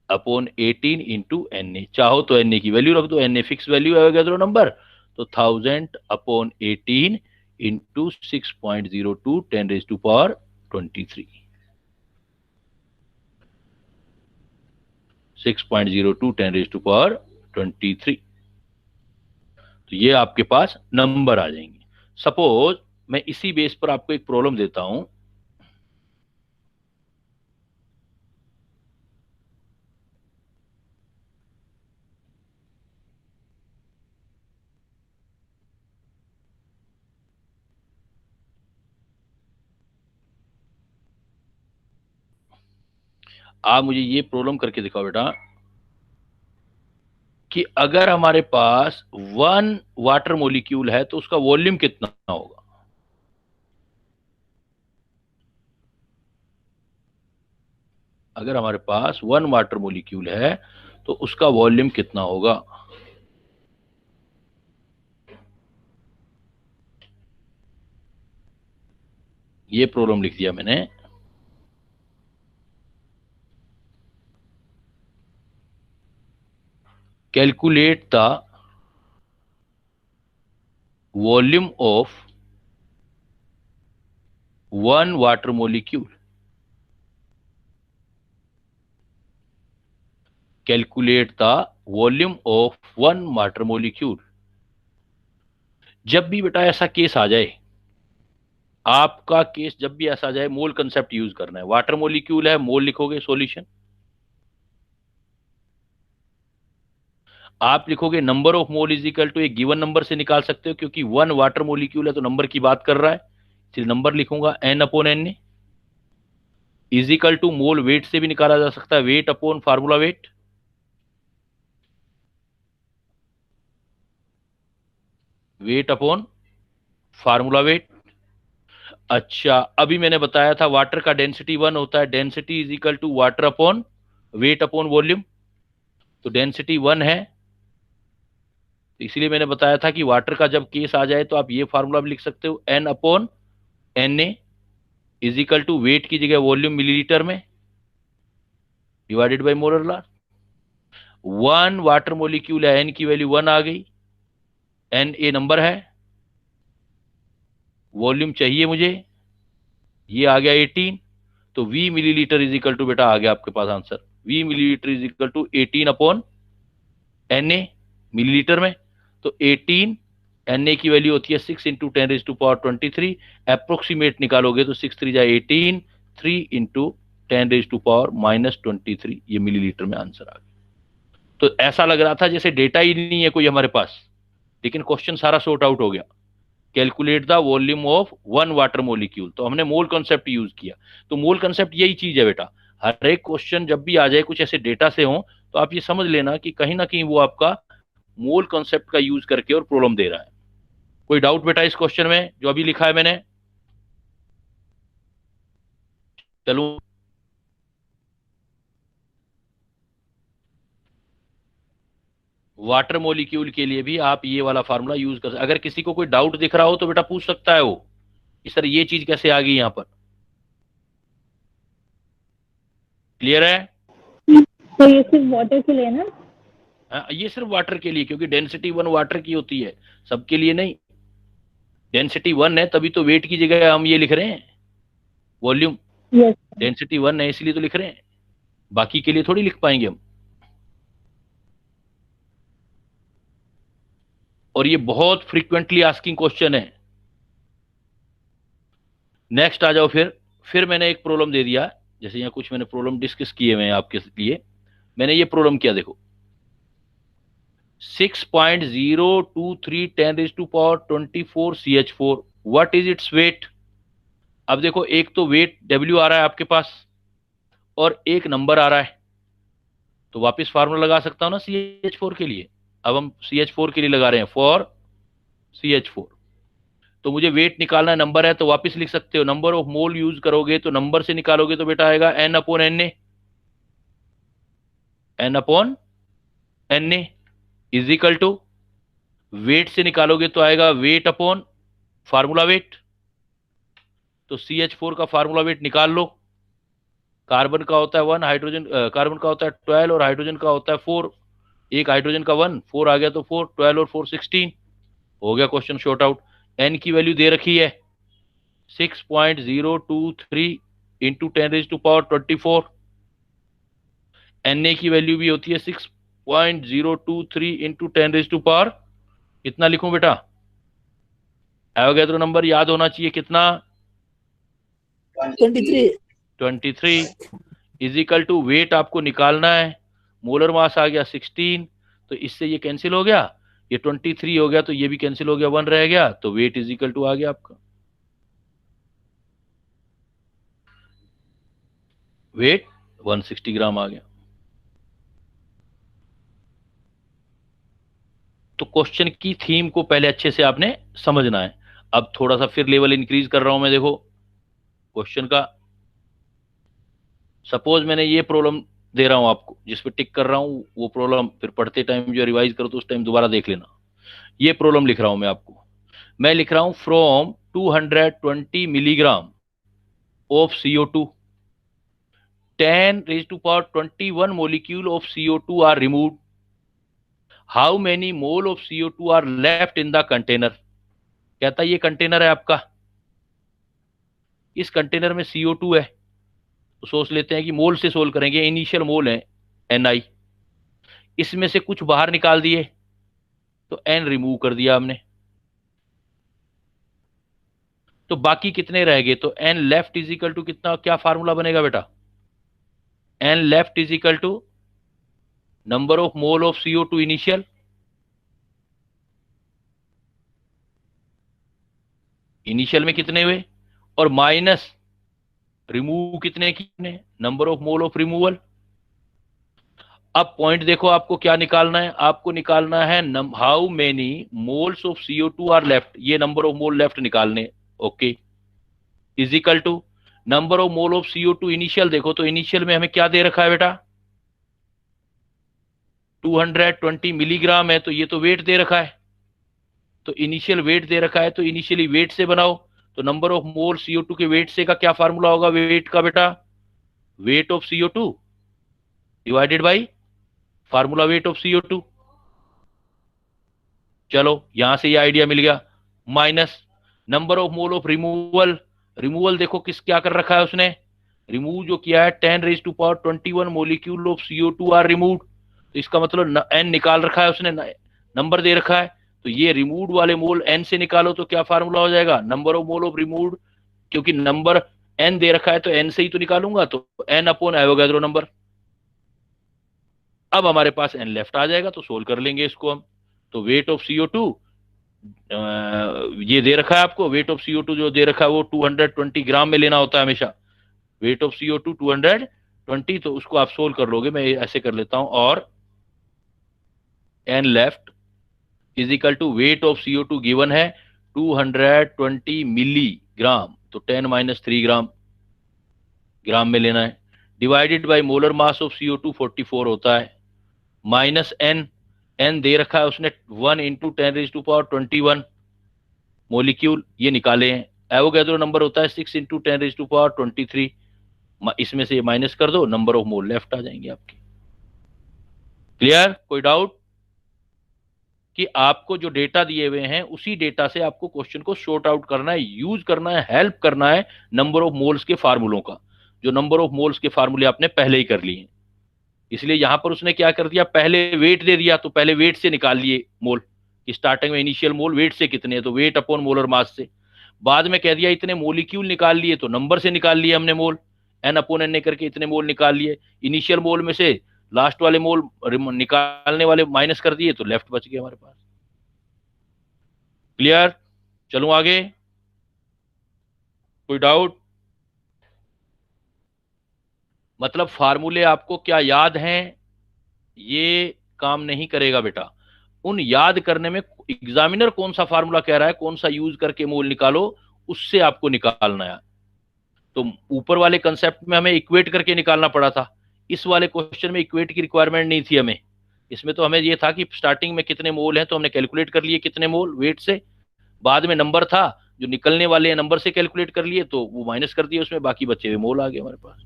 upon 18 into Na। चाहो तो Na की वैल्यू रख दो, Na फिक्स वैल्यू है एवोगैड्रो नंबर। तो 1000 upon 18 into 6.02 10 raise to power 23, 6.02 10 raise to power 23। तो ये आपके पास नंबर आ जाएंगे। सपोज मैं इसी बेस पर आपको एक प्रॉब्लम देता हूं। आप मुझे ये प्रॉब्लम करके दिखाओ बेटा कि अगर हमारे पास 1 वाटर मॉलिक्यूल है तो उसका वॉल्यूम कितना होगा। अगर हमारे पास 1 वाटर मॉलिक्यूल है तो उसका वॉल्यूम कितना होगा। ये प्रॉब्लम लिख दिया मैंने। Calculate the volume of 1 water molecule. Calculate the volume of 1 water molecule. जब भी बेटा ऐसा केस आ जाए, आपका केस जब भी ऐसा आ जाए, मोल कंसेप्ट यूज करना है। वाटर मॉलिक्यूल है, मोल लिखोगे, सॉल्यूशन। आप लिखोगे number of mole is equal to एक गिवन नंबर से निकाल सकते हो, क्योंकि 1 वाटर मॉलिक्यूल है तो नंबर की बात कर रहा है, इसलिए नंबर लिखूंगा n upon n is equal to mole weight से भी निकाला जा सकता है, weight upon formula weight. Weight upon formula weight. अच्छा, अभी मैंने बताया था वाटर का डेंसिटी 1 होता है, density is equal to water upon weight upon volume. तो डेंसिटी 1 है, इसलिए मैंने बताया था कि वाटर का जब केस आ जाए तो आप ये फार्मूला भी लिख सकते हो, n upon Na is equal to weight की जगह वॉल्यूम मिलीलीटर में divided by molar law. 1 water molecule है, n की वैल्यू 1 आ गई, Na नंबर है, वॉल्यूम चाहिए मुझे, ये आ गया 18। तो V millilitre is equal to बेटा आ गया आपके पास answer, V millilitre is equal to 18 upon Na millilitre में। तो 18 Na की वैल्यू होती है 6 इंटू 10⁻23। अप्रोक्सीमेट निकालोगे तो 6 3 जा 18, 3 इंटू 10⁻23, ये मिलीलीटर में आंसर आ गया। तो ऐसा लग रहा था जैसे डेटा ही नहीं है कोई हमारे पास, लेकिन क्वेश्चन सारा सॉर्ट आउट हो गया। Calculate the volume of 1 water molecule, तो हमने मोल कंसेप्ट यूज किया। तो मोल कंसेप्ट यही चीज है बेटा, हर एक क्वेश्चन जब भी आ जाए कुछ ऐसे डेटा से हो तो आप ये समझ लेना कि कहीं ना कहीं वो आपका मोल कंसेप्ट का यूज करके और प्रॉब्लम दे रहा है। कोई डाउट बेटा इस क्वेश्चन में जो अभी लिखा है मैंने? चलो, वाटर मॉलिक्यूल के लिए भी आप ये वाला फार्मूला यूज कर सकते। अगर किसी को कोई डाउट दिख रहा हो तो बेटा पूछ सकता है वो, इस तरह ये चीज कैसे आ गई यहां पर। क्लियर है? तो ये सिर्फ वाटर के लिए ना? ये सिर्फ वाटर के लिए, क्योंकि डेंसिटी 1 वाटर की होती है, सबके लिए नहीं। डेंसिटी 1 है तभी तो वेट की जगह हम ये लिख रहे हैं वॉल्यूम। यस। डेंसिटी 1 है इसलिए तो लिख रहे हैं, बाकी के लिए थोड़ी लिख पाएंगे हम। और ये बहुत फ्रीक्वेंटली आस्किंग क्वेश्चन है। नेक्स्ट आ जाओ फिर मैंने एक प्रॉब्लम दे दिया, जैसे यहाँ कुछ मैंने प्रॉब्लम डिस्कस किए हुए हैं आपके लिए। मैंने ये प्रॉब्लम किया, देखो 6.023 10⁻24 CH4, what is its weight. अब देखो एक तो वेट W आ रहा है आपके पास और एक नंबर आ रहा है, तो वापस फार्मूला लगा सकता हूं ना CH4 के लिए। अब हम CH4 के लिए लगा रहे हैं, फॉर CH4। तो मुझे वेट निकालना है, नंबर है, तो वापस लिख सकते हो नंबर ऑफ मोल यूज करोगे तो नंबर से निकालोगे तो बेटा आएगा n upon Na। n upon Na is equal to weight से निकालोगे तो आएगा वेट अपॉन फार्मूला वेट। तो CH4 का फार्मूला वेट निकाल लो। कार्बन का होता है 1, हाइड्रोजन कार्बन का होता है 12 और हाइड्रोजन का होता है 4। एक हाइड्रोजन का 1, 4 आ गया तो 4, 12 और 4 16 हो गया क्वेश्चन शॉर्ट आउट। n की वैल्यू दे रखी है 6.023 इंटू 10⁻24। Na की वैल्यू भी होती है 6.023 इंटू 10⁻, कितना लिखूं बेटा? एवोगैड्रो नंबर याद होना चाहिए कितना? 23 इज इक्वल टू वेट आपको निकालना है, मोलर मास आ गया 16, तो इससे ये कैंसिल हो गया, ये 23 हो गया तो ये भी कैंसिल हो गया, 1 रह गया, तो वेट इज इक्वल टू आ गया आपका। वेट 160 ग्राम आ गया। तो क्वेश्चन की थीम को पहले अच्छे से आपने समझना है। अब थोड़ा सा फिर लेवल इंक्रीज कर रहा हूं मैं, देखो क्वेश्चन का। सपोज मैंने ये प्रॉब्लम दे रहा हूं आपको, जिस पे टिक कर रहा हूं, वो प्रॉब्लम फिर पढ़ते टाइम जो रिवाइज करो तो उस टाइम दोबारा देख लेना। ये प्रॉब्लम लिख रहा हूं मैं आपको, मैं लिख रहा हूं from 220 milligram of CO2 10 raised to power 21 molecule of CO2 are removed. How many mole of CO2 are left in the container? कहता है ये कंटेनर है आपका, इस कंटेनर में CO2 है, तो सोच लेते हैं कि मोल से सोल्व करेंगे। इनिशियल मोल है Ni, इसमें से कुछ बाहर निकाल दिए तो N रिमूव कर दिया हमने, तो बाकी कितने रह गए? तो N left is equal to कितना, क्या फार्मूला बनेगा बेटा? N left is equal to number of mole of CO2 initial, initial में कितने हुए, और माइनस रिमूव कितने कितने, number of mole of removal. अब पॉइंट देखो, आपको क्या निकालना है? आपको निकालना है how many moles of CO2 are left, ये नंबर ऑफ मोल लेफ्ट निकालने। Okay, is equal to number of mole of CO2 initial. देखो तो इनिशियल में हमें क्या दे रखा है बेटा? 220 मिलीग्राम है, तो ये तो वेट दे रखा है, तो इनिशियल वेट दे रखा है, तो इनिशियली वेट से बनाओ। तो नंबर ऑफ मोल CO2 के वेट से का क्या फार्मूला होगा वेट का बेटा? Wait of CO2 divided by formula weight of CO2। चलो यहां से ये आइडिया मिल गया। Minus number of mole of removal, removal देखो किस क्या कर रखा है उसने, रिमूव जो किया है 10 raised to power 21 molecule of CO2 are removed, तो इसका मतलब N निकाल रखा है उसने, नंबर दे रखा है, तो ये रिमूव्ड वाले मोल N से निकालो तो क्या फार्मूला हो जाएगा? Number of mole of removed, क्योंकि नंबर N दे रखा है तो N से ही तो निकालूंगा, तो N अपॉन एवोगैड्रो नंबर। अब हमारे पास N लेफ्ट आ जाएगा, तो सोल्व कर लेंगे इसको हम। तो वेट ऑफ CO2 ये दे रखा है आपको, वेट ऑफ CO2 जो दे रखा है वो 220 ग्राम में लेना होता है हमेशा, वेट ऑफ CO2 220, तो उसको आप सोल्व कर लोगे। मैं ऐसे कर लेता हूं, और N left is equal to weight of CO2 given है 220 मिलीग्राम, तो 10 - 3 ग्राम, ग्राम में लेना है, divided by molar mass of CO2 44 होता है, माइनस N दे रखा है उसने 1 × 10⁻21 मोलिक्यूल, ये निकाले हैं। एवोगैड्रो नंबर होता है 6 × 10⁻23, इसमें से ये माइनस कर दो, नंबर ऑफ मोल लेफ्ट आ जाएंगे आपके। क्लियर? कोई डाउट? कि आपको जो डेटा दिए हुए हैं उसी डेटा से आपको क्वेश्चन को शॉर्ट आउट करना है, यूज करना है, हेल्प करना है नंबर ऑफ मोल्स के फार्मूलों का, जो नंबर ऑफ मोल्स के फार्मूले आपने पहले ही कर लिए। इसलिए यहां पर उसने क्या कर दिया, पहले वेट दे दिया, तो पहले वेट से निकाल लिए मोल कि स्टार्टिंग में इनिशियल मोल वेट से कितने हैं, तो वेट अपॉन मोलर मास से। बाद में कह दिया इतने मोलिक्यूल निकाल लिए, तो नंबर से निकाल लिए हमने मोल, N/N करके इतने मोल निकाल लिए। इनिशियल मोल में से लास्ट वाले मोल निकालने वाले माइनस कर दिए, तो लेफ्ट बच गया हमारे पास। क्लियर? चलूं आगे? कोई डाउट? मतलब फार्मूले आपको क्या याद हैं? ये काम नहीं करेगा बेटा। उन याद करने में एग्जामिनर कौन सा फार्मूला कह रहा है, कौन सा यूज करके मोल निकालो, उससे आपको निकालना है। तो ऊपर वाले कंसेप्ट में हमें इक्वेट करके निकालना पड़ा था, इस वाले क्वेश्चन में इक्वेट की रिक्वायरमेंट नहीं थी हमें। इसमें तो हमें ये था कि स्टार्टिंग में कितने मोल हैं, तो हमने कैलकुलेट कर लिए कितने मोल वेट से, बाद में नंबर था जो निकलने वाले नंबर से कैलकुलेट कर लिए, तो वो माइनस कर दिए उसमें, बाकी बचे हुए मोल आ गए हमारे पास।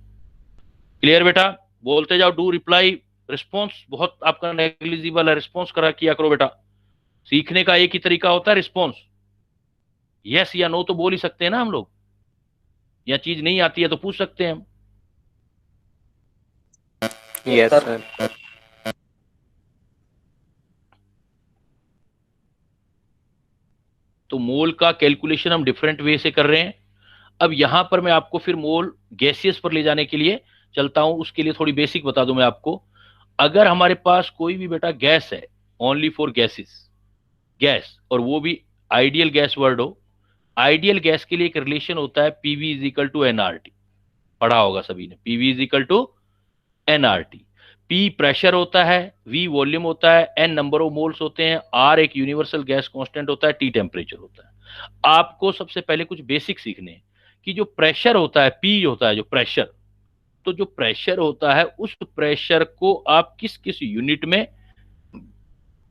क्लियर बेटा? बोलते जाओ, डू रिप्लाई। रिस्पॉन्स बहुत आपका नेग्लिजिबल है, रिस्पॉन्स करा किया करो बेटा। सीखने का एक ही तरीका होता है, रिस्पॉन्स। यस या नो तो बोल ही सकते हैं ना हम लोग, या चीज नहीं आती है तो पूछ सकते हैं हम। Yes sir. तो मोल का कैलकुलेशन हम डिफरेंट वे से कर रहे हैं। अब यहां पर मैं आपको फिर मोल गैसियस पर ले जाने के लिए चलता हूं, उसके लिए थोड़ी बेसिक बता दूं मैं आपको। अगर हमारे पास कोई भी बेटा गैस है, ओनली फॉर गैसेस, गैस, और वो भी आइडियल गैस वर्ड हो, आइडियल गैस के लिए एक रिलेशन होता है PV = NRT, पढ़ा होगा सभी ने, PV = nRT। P प्रेशर होता है, V वॉल्यूम होता है, N नंबर ऑफ मोल्स होते हैं, R एक यूनिवर्सल गैस कांस्टेंट होता है, T टेम्परेचर होता है। आपको सबसे पहले कुछ बेसिक सीखने हैं कि जो प्रेशर होता है, P होता है जो प्रेशर, तो जो प्रेशर होता है उस प्रेशर को आप किस किस यूनिट में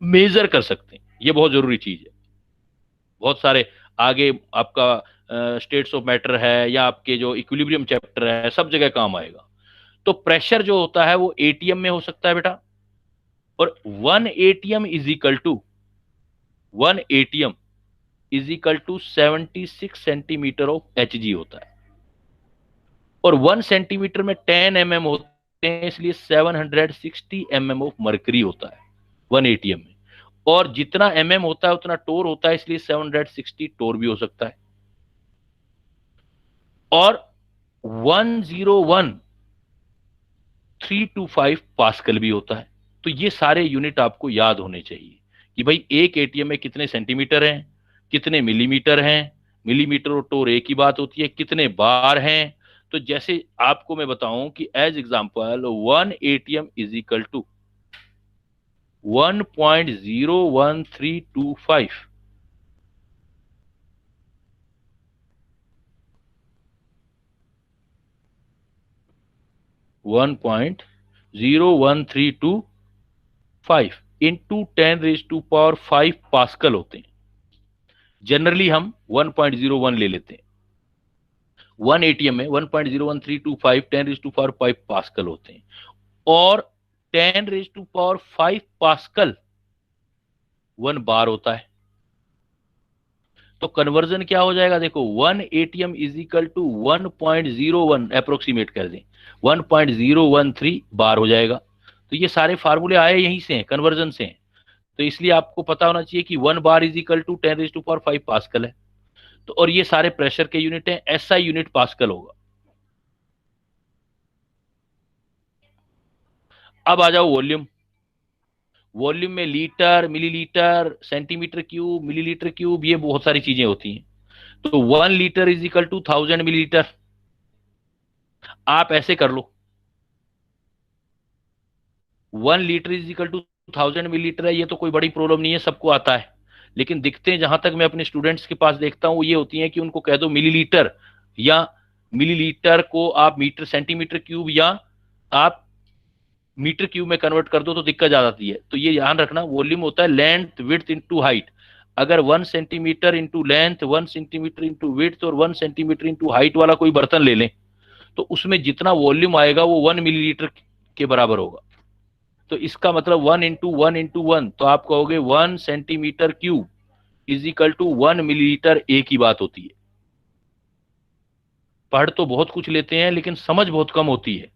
मेजर कर सकते हैं, ये बहुत जरूरी चीज है। बहुत सारे आगे आपका स्टेट्स ऑफ मैटर है या आपके जो इक्विलिब्रियम चैप्टर है, सब जगह काम आएगा। तो प्रेशर जो होता है वो एटीएम में हो सकता है बेटा, और 1 ATM is equal to 1 ATM is equal to 76 centimetre of Hg होता है, और 1 सेंटीमीटर में 10 mm होते हैं, इसलिए 760 mm ऑफ मर्करी होता है 1 एटीएम में, और जितना mm होता है उतना टोर होता है, इसलिए 760 टोर भी हो सकता है, और 101,325 पास्कल भी होता है। तो ये सारे यूनिट आपको याद होने चाहिए कि भाई एक एटीएम में कितने सेंटीमीटर हैं, कितने मिलीमीटर हैं, मिलीमीटर और टोर एक ही बात होती है, कितने बार हैं। तो जैसे आपको मैं बताऊं कि as example 1 ATM is equal to 1.01325, 1.01325 into 10⁵ pascal होते हैं। जनरली हम 1.01 ले लेते हैं, 1 एटीएम में 1.01325 10⁵ पास्कल होते हैं, और 10⁵ पास्कल 1 बार होता है। तो कन्वर्जन क्या हो जाएगा, देखो 1 ATM is equal to 1.01, approximate कर दें 1.013 बार हो जाएगा। तो ये सारे फार्मूले आए यहीं से हैं, कन्वर्जन से हैं। तो इसलिए आपको पता होना चाहिए कि 1 bar is equal to 10⁵ pascal है। तो और ये सारे प्रेशर के यूनिट हैं, एसआई यूनिट पास्कल होगा। अब आ जाओ वॉल्यूम। वॉल्यूम में litre, millilitre, centimetre cube, millilitre cube, ये बहुत सारी चीजें होती हैं। तो 1 litre is equal to 1000 millilitre. आप ऐसे कर लो, 1 litre is equal to 1000 millilitre है, ये तो कोई बड़ी प्रॉब्लम नहीं है, सबको आता है। लेकिन दिखते हैं, जहां तक मैं अपने स्टूडेंट्स के पास देखता हूं, वो ये होती है कि उनको कह दो मिलीलीटर, या मिलीलीटर को आप मीटर, सेंटीमीटर क्यूब या आप मीटर क्यूब में कन्वर्ट कर दो तो दिक्कत आ जाती है। तो ये ध्यान रखना, वॉल्यूम होता है लेंथ विड्थ इनटू हाइट। अगर 1 centimetre into length, 1 centimetre into width और 1 सेंटीमीटर इंटू हाइट वाला कोई बर्तन ले लें, तो उसमें जितना वॉल्यूम आएगा वो 1 मिलीलीटर के बराबर होगा। तो इसका मतलब 1 इंटू 1 इंटू 1, तो आप कहोगे 1 centimetre cube is equal to 1 millilitre, एक ही बात होती है। पढ़ तो बहुत कुछ लेते हैं लेकिन समझ बहुत कम होती है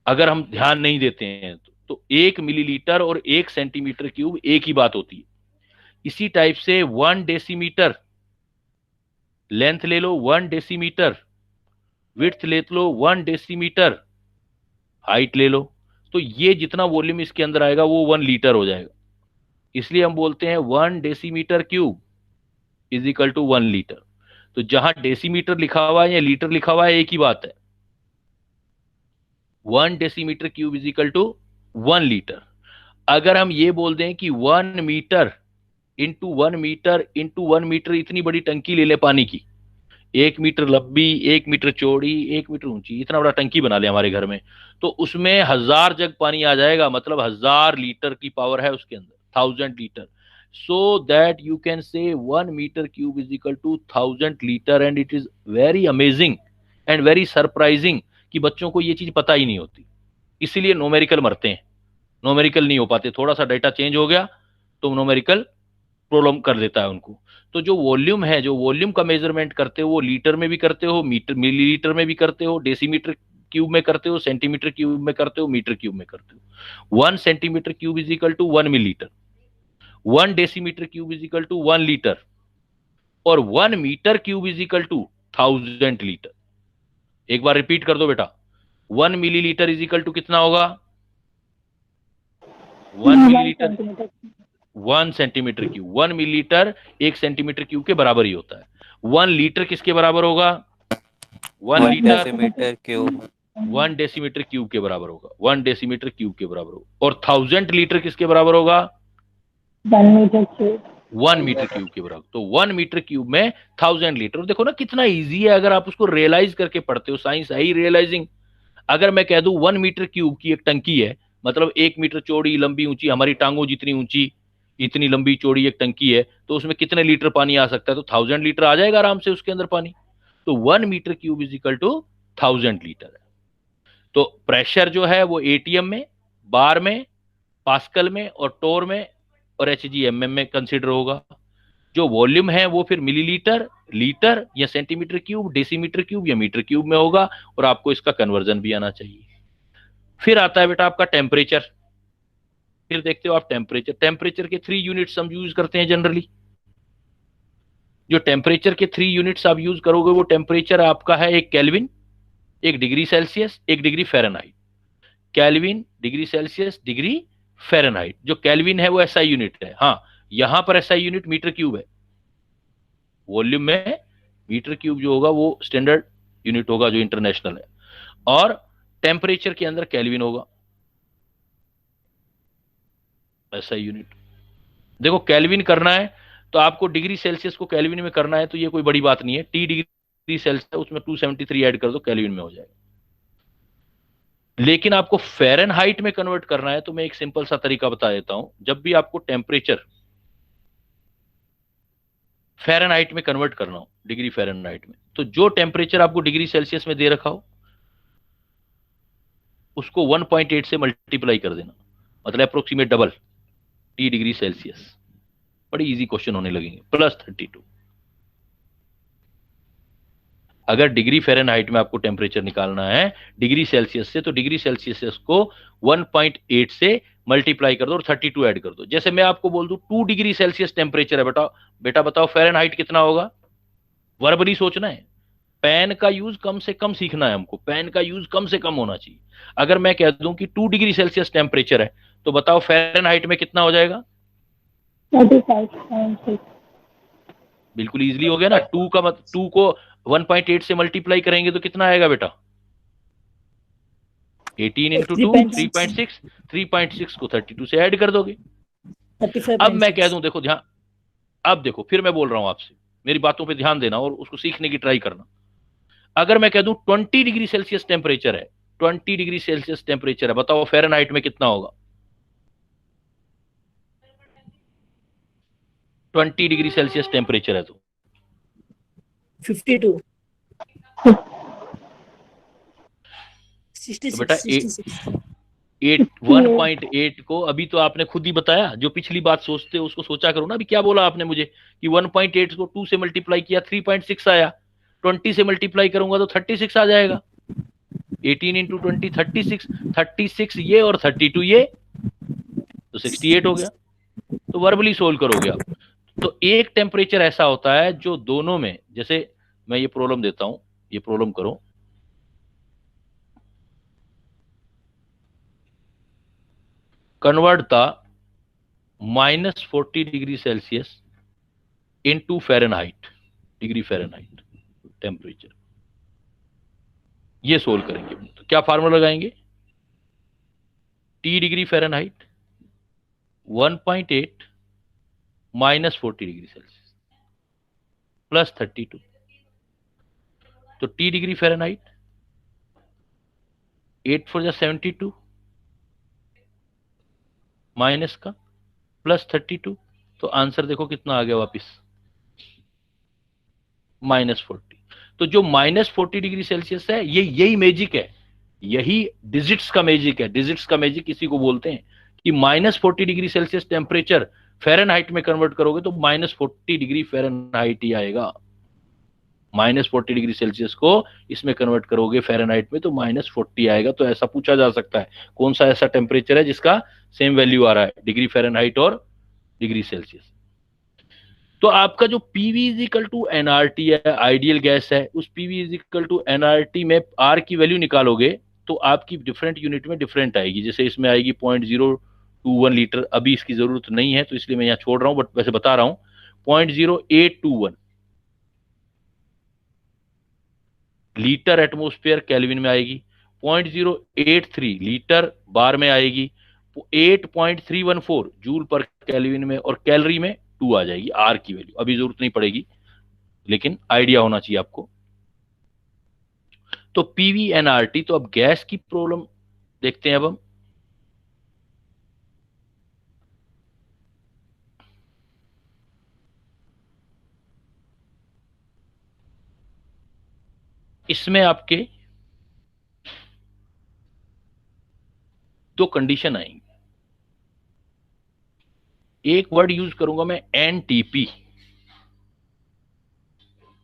अगर हम ध्यान नहीं देते हैं तो 1 मिलीलीटर और 1 सेंटीमीटर क्यूब एक ही बात होती है। इसी टाइप से 1 डेसीमीटर, लेंथ ले लो 1 डेसीमीटर, विड्थ ले लो 1 डेसीमीटर, हाइट ले लो, तो ये जितना वॉल्यूम इसके अंदर आएगा वो 1 लीटर हो जाएगा। इसलिए हम बोलते हैं 1 decimetre cube is equal to 1 litre. तो जहां डेसीमीटर लिखा हुआ है या लीटर लिखा हुआ है, एक ही बात है। 1 decimetre cube is equal to 1 litre. अगर हम ये बोल दें कि 1 metre into 1 metre into 1 metre, इतनी बड़ी टंकी ले ले पानी की, 1 मीटर लंबी, 1 मीटर चौड़ी, 1 मीटर ऊंची, इतना बड़ा टंकी बना ले हमारे घर में, तो उसमें 1000 जग पानी आ जाएगा, मतलब 1000 लीटर की पावर है उसके अंदर, 1000 litre. So that you can say 1 metre cube is equal to 1000 litre, and it is very amazing and very surprising कि बच्चों को ये चीज पता ही नहीं होती। इसीलिए नोमेरिकल मरते हैं, नोमेरिकल नहीं हो पाते, थोड़ा सा डेटा चेंज हो गया तो नोमेरिकल प्रॉब्लम कर देता है उनको। तो जो वॉल्यूम है, जो वॉल्यूम का मेजरमेंट करते हो वो लीटर में भी करते हो, मीटर, मिलीलीटर में भी करते हो, डेसीमीटर क्यूब में करते हो, सेंटीमीटर क्यूब में करते हो, मीटर क्यूब में करते हो। 1 centimetre cube is equal to 1 millilitre, 1 decimetre cube is equal to 1 litre, और 1 metre cube is equal to 1000 litre. एक बार रिपीट कर दो बेटा, 1 मिलीलीटर इज इक्वल टू कितना होगा, 1 millilitre 1 centimetre cube, 1 millilitre 1 centimetre cube के बराबर ही होता है। 1 लीटर किसके बराबर होगा, 1 litre decimetre cube 1 decimetre cube के बराबर होगा, 1 डेसीमीटर क्यूब के बराबर होगा। और 1000 लीटर किसके बराबर होगा? 1 मीटर क्यूब। 1 मीटर क्यूब के बराबर। तो 1 मीटर क्यूब में 1000 लीटर। देखो ना कितना इजी है अगर आप उसको रियलाइज करके पढ़ते हो। साइंस है ही रियलाइजिंग। अगर मैं कह दूं 1 मीटर क्यूब की एक टंकी है, मतलब 1 मीटर चौड़ी लंबी ऊंची, हमारी टांगों जितनी ऊंची, इतनी लंबी चौड़ी एक टंकी है, तो उसमें कितने लीटर पानी आ सकता है? तो 1000 लीटर आ जाएगा आराम से उसके अंदर पानी। तो 1 metre cube is equal to 1000 litre है। तो प्रेशर जो है वो एटीएम में, बार में, पास्कल में और टोर में और एचजीएमएम में कंसिडर होगा। जो वॉल्यूम है वो फिर मिलीलीटर, लीटर या सेंटीमीटर क्यूब, डेसीमीटर क्यूब या मीटर क्यूब में होगा। और आपको इसका कन्वर्जन भी आना चाहिए। फिर आता है बेटा आपका टेम्परेचर। फिर देखते हो आप टेम्परेचर। टेम्परेचर के 3 यूनिट्स हम यूज करते हैं जनरली। जो टेम्परेचर के 3 यूनिट्स आप यूज करोगे वो टेम्परेचर आपका है एक केल्विन, एक डिग्री सेल्सियस, एक degree Fahrenheit. Kelvin, degree Celsius, degree Fahrenheit. जो केल्विन है वो एसआई यूनिट है। हाँ, यहां पर एसआई यूनिट मीटर क्यूब है। वॉल्यूम में मीटर क्यूब जो होगा वो स्टैंडर्ड यूनिट होगा जो इंटरनेशनल है। और टेम्परेचर के अंदर केल्विन होगा, एसआई यूनिट। देखो केल्विन करना है तो आपको डिग्री सेल्सियस को केल्विन में करना है, तो ये कोई बड़ी बात नहीं है। टी डिग्री सेल्सियस उसमें 273 ऐड कर दो, केल्विन में हो जाएगा। लेकिन आपको फ़ारेनहाइट में कन्वर्ट करना है तो मैं एक सिंपल सा तरीका बता देता हूं। जब भी आपको टेम्परेचर फ़ारेनहाइट में कन्वर्ट करना हो, डिग्री फ़ारेनहाइट में, तो जो टेम्परेचर आपको डिग्री सेल्सियस में दे रखा हो उसको 1.8 से मल्टीप्लाई कर देना, मतलब approximate double, T degree Celsius. बड़ी इजी क्वेश्चन होने लगेंगे। +32। अगर डिग्री फ़ारेनहाइट में आपको टेम्परेचर निकालना है डिग्री सेल्सियस से, तो डिग्री सेल्सियस को 1.8 से मल्टीप्लाई कर दो और 32 ऐड कर दो। जैसे मैं आपको बोल दूं 2 डिग्री सेल्सियस टेम्परेचर है, बेटा बताओ फ़ारेनहाइट कितना होगा? वर्बली सोचना है। पेन का यूज कम से कम सीखना है हमको, पेन का यूज कम से कम होना चाहिए। अगर मैं कह दूं कि 2 डिग्री सेल्सियस टेम्परेचर है, तो बताओ फ़ारेनहाइट में कितना हो जाएगा? 35.6। बिल्कुल इजीली हो गया ना। 2 को 1.8 से मल्टीप्लाई करेंगे तो कितना आएगा बेटा? 18 इंटू 2 3.6। 3.6 को 32 से ऐड कर दोगे। अब मैं कह दूं, देखो ध्यान, अब देखो फिर मैं बोल रहा हूं आपसे, मेरी बातों पे ध्यान देना और उसको सीखने की ट्राई करना। अगर मैं कह दूं 20 डिग्री सेल्सियस टेम्परेचर है, 20 डिग्री सेल्सियस टेम्परेचर है, बताओ फ़ारेनहाइट में कितना होगा? 20 डिग्री सेल्सियस टेम्परेचर है तो 52 तो बेटा 66 1.8 को अभी तो आपने खुद ही बताया। जो पिछली बात सोचते हो उसको सोचा करो ना। अभी क्या बोला आपने मुझे कि 1.8 को 2 से मल्टीप्लाई किया 3.6 आया, 20 से मल्टीप्लाई करूंगा तो 36 आ जाएगा। 18 इंटू 20 36, 36 ये और 32 ये, तो 68 हो गया। तो वर्बली सोल्व करोगे आप। तो एक टेम्परेचर ऐसा होता है जो दोनों में, जैसे मैं ये प्रॉब्लम देता हूं, ये प्रॉब्लम करो। Convert the -40 degree Celsius into Fahrenheit, degree Fahrenheit temperature. ये सोल्व करेंगे। तो क्या फार्मूला लगाएंगे? T degree Fahrenheit 1.8 -40 degree Celsius plus 32। तो टी डिग्री फ़ारेनहाइट 8 4 72 माइनस का +32। तो आंसर देखो कितना आ गया वापिस, -40। तो जो -40 डिग्री सेल्सियस है, ये यही मैजिक है, यही डिजिट्स का मैजिक है। डिजिट्स का मैजिक किसी को बोलते हैं कि -40 डिग्री सेल्सियस टेम्परेचर फ़ारेनहाइट में कन्वर्ट करोगे तो -40 डिग्री फ़ारेनहाइट ही आएगा। -40 डिग्री सेल्सियस को इसमें कन्वर्ट करोगे फ़ारेनहाइट में तो -40 आएगा। तो ऐसा पूछा जा सकता है कौन सा ऐसा टेम्परेचर है जिसका सेम वैल्यू आ रहा है, डिग्री फ़ारेनहाइट और डिग्री सेल्सियस। तो आपका जो PV is equal to NRT है, आइडियल गैस है, उस PV is equal to NRT में आर की वैल्यू निकालोगे तो आपकी डिफरेंट यूनिट में डिफरेंट आएगी। जैसे इसमें आएगी 0.021 लीटर। अभी इसकी जरूरत नहीं है तो इसलिए मैं यहाँ छोड़ रहा हूं, बट वैसे बता रहा हूं 0.0821 लीटर एटमोस्फेयर केल्विन में आएगी। 0.083 लीटर बार में आएगी, 8.314 जूल पर केल्विन में, और कैलोरी में 2 आ जाएगी। आर की वैल्यू अभी जरूरत नहीं पड़ेगी, लेकिन आइडिया होना चाहिए आपको। तो पीवीएनआरटी। तो अब गैस की प्रॉब्लम देखते हैं अब हम। इसमें आपके दो कंडीशन आएंगी। एक वर्ड यूज करूंगा मैं एनटीपी,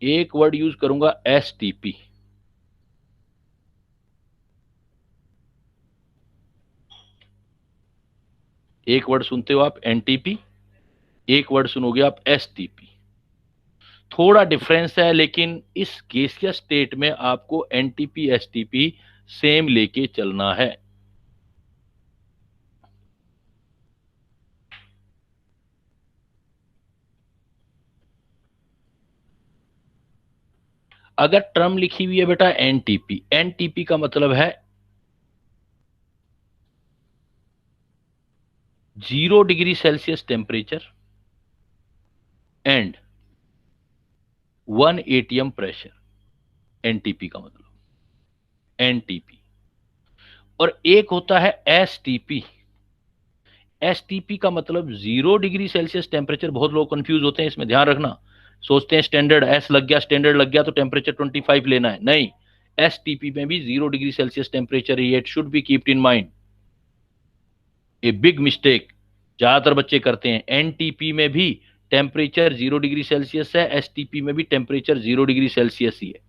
एक वर्ड यूज करूंगा एसटीपी। एक वर्ड सुनते हो आप एनटीपी, एक वर्ड सुनोगे आप एसटीपी। थोड़ा डिफरेंस है, लेकिन इस गैसियस स्टेट में आपको एनटीपी एसटीपी सेम लेके चलना है। अगर टर्म लिखी हुई है बेटा एनटीपी, एनटीपी का मतलब है 0 degree Celsius temperature and 1 ATM pressure, NTP का मतलब एनटीपी। और एक होता है एसटीपी। एसटीपी का मतलब 0 डिग्री सेल्सियस टेम्परेचर। बहुत लोग कंफ्यूज होते हैं इसमें, ध्यान रखना। सोचते हैं स्टैंडर्ड एस लग गया, स्टैंडर्ड लग गया तो टेम्परेचर 25 लेना है। नहीं, एसटीपी में भी 0 डिग्री सेल्सियस टेम्परेचर ही है। It should be keeped in mind. A big mistake ज्यादातर बच्चे करते हैं। एनटीपी में भी टेम्परेचर 0 डिग्री सेल्सियस है, एसटीपी में भी टेम्परेचर 0 डिग्री सेल्सियस ही है।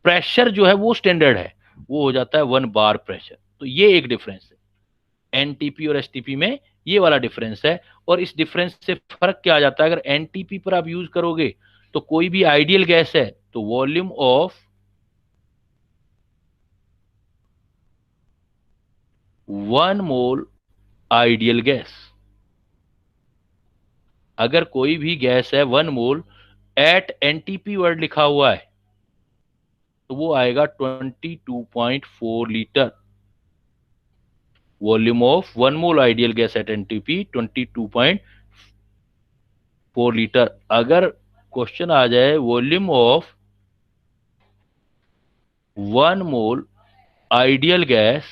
प्रेशर जो है वो स्टैंडर्ड है, वो हो जाता है 1 बार प्रेशर। तो ये एक डिफरेंस है एनटीपी और एसटीपी में, ये वाला डिफरेंस है। और इस डिफरेंस से फर्क क्या आ जाता है, अगर एनटीपी पर आप यूज करोगे तो कोई भी आइडियल गैस है तो volume of 1 mole ideal gas, अगर कोई भी गैस है 1 मोल एट एनटीपी वर्ड लिखा हुआ है तो वो आएगा 22.4 litre. Volume of 1 mole ideal gas at NTP 22.4 litre. अगर क्वेश्चन आ जाए volume of 1 mole ideal gas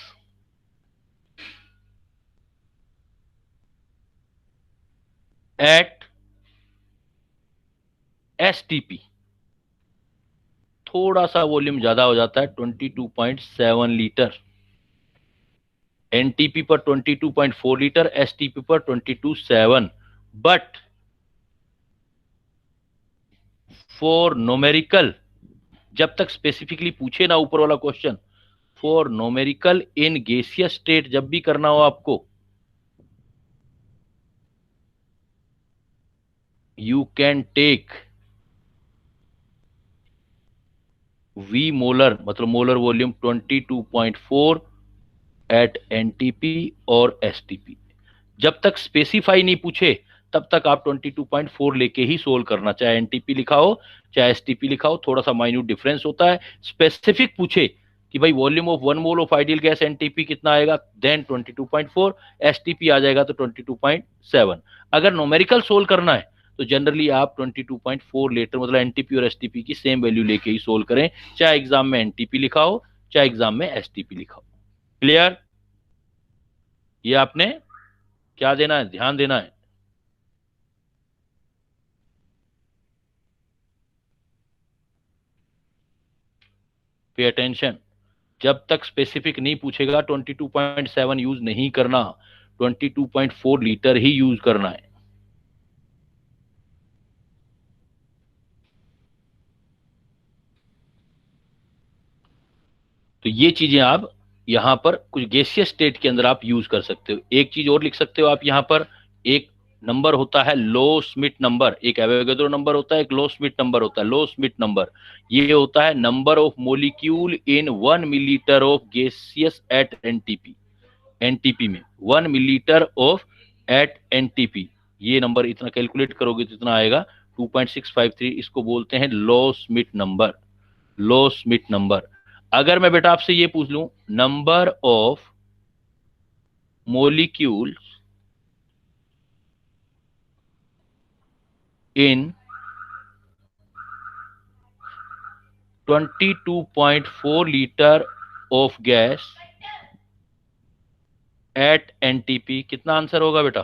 at STP, थोड़ा सा वॉल्यूम ज्यादा हो जाता है 22.7 लीटर। एनटीपी पर 22.4 लीटर, एसटीपी पर 22.7। बट फॉर नोमेरिकल, जब तक स्पेसिफिकली पूछे ना ऊपर वाला question, for numerical in gaseous state जब भी करना हो आपको, you can take V molar, मतलब मोलर वॉल्यूम 22.4 एट एनटीपी और एसटीपी। जब तक स्पेसिफाई नहीं पूछे तब तक आप 22.4 लेके ही सोल्व करना, चाहे एनटीपी लिखा हो चाहे एसटीपी लिखा हो। थोड़ा सा माइन्यूट डिफरेंस होता है। स्पेसिफिक पूछे कि भाई volume of 1 mole of ideal gas NTP कितना आएगा, देन 22.4, एसटीपी आ जाएगा तो 22.7। अगर न्यूमेरिकल सोल्व करना है तो जनरली आप 22.4 लीटर मतलब एनटीपी और एसटीपी की सेम वैल्यू लेके ही सोल्व करें, चाहे एग्जाम में एनटीपी लिखा हो चाहे एग्जाम में एसटीपी लिखा हो। क्लियर? ये आपने क्या देना है, ध्यान देना है। Pay attention. जब तक स्पेसिफिक नहीं पूछेगा 22.7 यूज नहीं करना, 22.4 लीटर ही यूज करना है। तो ये चीजें आप यहां पर कुछ गैसियस स्टेट के अंदर आप यूज कर सकते हो। एक चीज और लिख सकते हो आप यहां पर, एक नंबर होता है लो स्मिथ नंबर, एक एवोगैड्रो नंबर होता है, एक लो स्मिथ नंबर होता है। लो स्मिथ नंबर ये होता है number of molecule in 1 millilitre of gaseous at NTP. NTP में 1 मिलीलीटर ऑफ एट एनटीपी, ये नंबर इतना कैलकुलेट करोगे तो इतना आएगा 2.653। इसको बोलते हैं लो स्मिथ नंबर, लो स्मिथ नंबर। अगर मैं बेटा आपसे ये पूछ लूं number of molecules in 22.4 litre of gas at NTP, कितना आंसर होगा बेटा?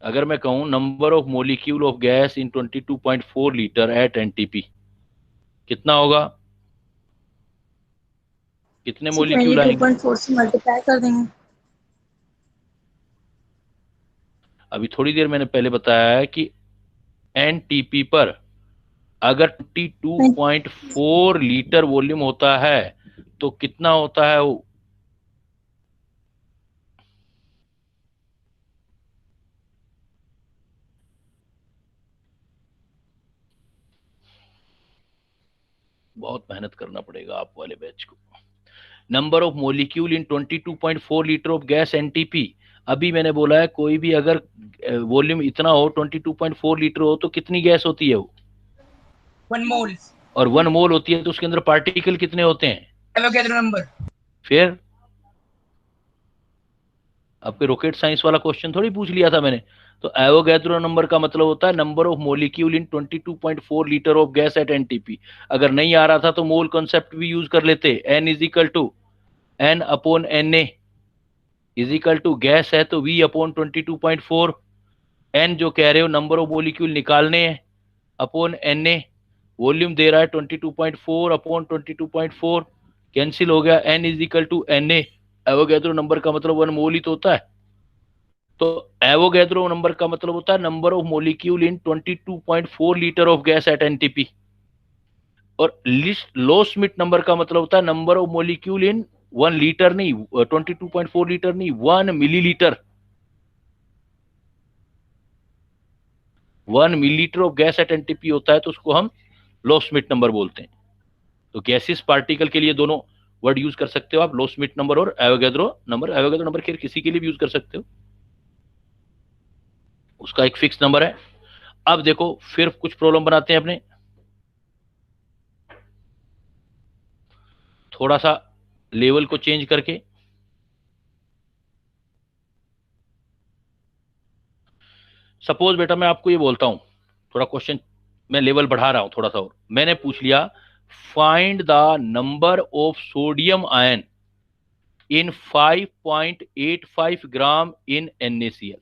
अगर मैं कहूं number of molecule of gas in 22.4 litre at NTP, कितना होगा? कितने मोलिक्यूल आएंगे? 22.4 से मल्टीप्लाई कर देंगे। अभी थोड़ी देर मैंने पहले बताया है कि एनटीपी पर अगर 22.4 लीटर वॉल्यूम होता है तो कितना होता है वो? बहुत मेहनत करना पड़ेगा आप वाले बैच को। Number of molecule in 22.4 litre of gas NTP, अभी मैंने बोला है कोई भी अगर वॉल्यूम इतना हो 22.4 लीटर हो तो कितनी गैस होती है वो? 1 मोल। और 1 मोल होती है तो उसके अंदर पार्टिकल कितने होते हैं? Avogadro number. फिर आपके रॉकेट साइंस वाला क्वेश्चन थोड़ी पूछ लिया था मैंने। तो एवोगैड्रो नंबर का मतलब होता है number of molecule in 22.4 litre of gas at NTP. अगर नहीं आ रहा था तो मोल कॉन्सेप्ट भी यूज कर लेते, N is equal to N upon N A is equal to gas है तो वी अपॉन 22.4, एन जो कह रहे हो नंबर ऑफ मोलिक्यूल निकालने हैं अपॉन एन ए, वॉल्यूम दे रहा है 22.4 अपॉन 22.4, कैंसिल हो गया, N is equal to N A. Avogadro number का मतलब 1 मोल ही तो होता है। तो एवोगैड्रो नंबर का मतलब होता है number of molecule in 22.4 litre of gas at NTP. और लो स्मिथ नंबर का मतलब होता है number of molecule in 1 litre नहीं, 22.4 लीटर नहीं, 1 millilitre. 1 millilitre of gas at NTP होता है तो उसको हम लो स्मिथ नंबर बोलते हैं। तो गैसेस पार्टिकल के लिए दोनों वर्ड यूज कर सकते हो आप, लो स्मिथ नंबर और एवोगैड्रो नंबर। एवोगैड्रो नंबर खैर किसी के लिए भी यूज कर सकते हो, उसका एक फिक्स नंबर है। अब देखो फिर कुछ प्रॉब्लम बनाते हैं अपने, थोड़ा सा लेवल को चेंज करके। सपोज बेटा मैं आपको ये बोलता हूं, थोड़ा क्वेश्चन मैं लेवल बढ़ा रहा हूं थोड़ा सा और, मैंने पूछ लिया find the number of sodium ion in 5.85 gram in NaCl।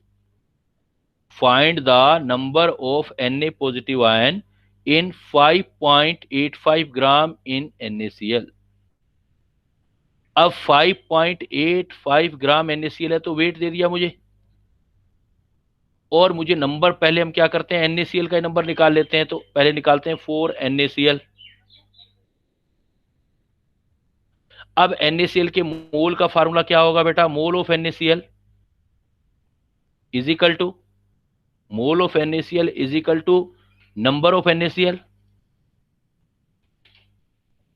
Find the number of Na positive ion in 5.85 gram in NaCl। अब 5.85 ग्राम NaCl है तो वेट दे दिया मुझे, और मुझे नंबर पहले हम क्या करते हैं NaCl का नंबर निकाल लेते हैं। तो पहले निकालते हैं 4 NaCl। अब NaCl के मोल का फार्मूला क्या होगा बेटा? Mole of NaCl is equal to mole of NaCl is equal to number of NaCl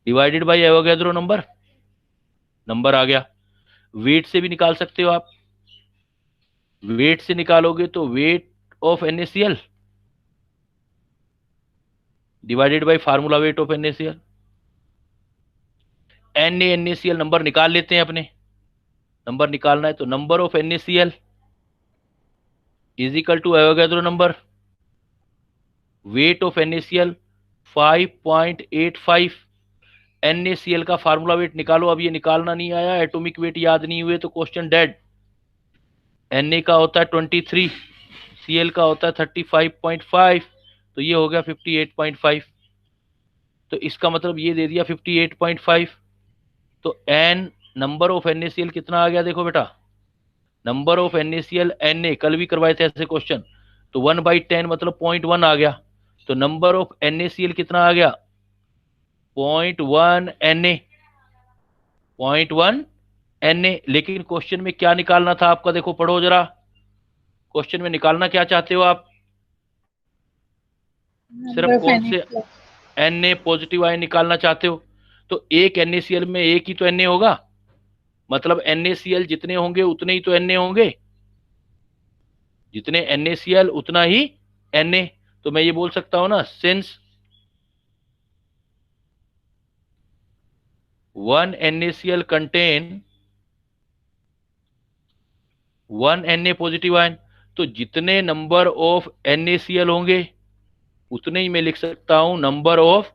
divided by Avogadro number. Number आ गया। वेट से भी निकाल सकते हो आप, वेट से निकालोगे तो weight of NaCl divided by formula weight of NaCl। NaCl number निकाल लेते हैं अपने, नंबर निकालना है तो number of NaCl is equal to Avogadro number, weight of NaCl 5.85। NaCl का फार्मूला वेट निकालो। अब ये निकालना नहीं आया, एटॉमिक वेट याद नहीं हुए तो क्वेश्चन डेड। Na का होता है 23, Cl का होता है 35.5, तो ये हो गया 58.5। तो इसका मतलब ये दे दिया 58.5। तो n नंबर ऑफ NaCl कितना आ गया? देखो बेटा नंबर ऑफ NaCl Na, कल भी करवाए थे ऐसे क्वेश्चन, तो 1/10 मतलब 0.1 आ गया। तो नंबर ऑफ NaCl कितना आ गया? 0.1 Na, 0.1 Na। लेकिन क्वेश्चन में क्या निकालना था आपका? देखो पढ़ो जरा, क्वेश्चन में निकालना क्या चाहते हो आप? सिर्फ कौन से Na पॉजिटिव आयन निकालना चाहते हो? तो एक NaCl में एक ही तो Na होगा, मतलब NaCl जितने होंगे उतने ही तो Na होंगे, जितने NaCl उतना ही Na। तो मैं ये बोल सकता हूं ना, since 1 NaCl contain 1 Na positive ion, तो जितने नंबर ऑफ NaCl होंगे उतने ही मैं लिख सकता हूं नंबर ऑफ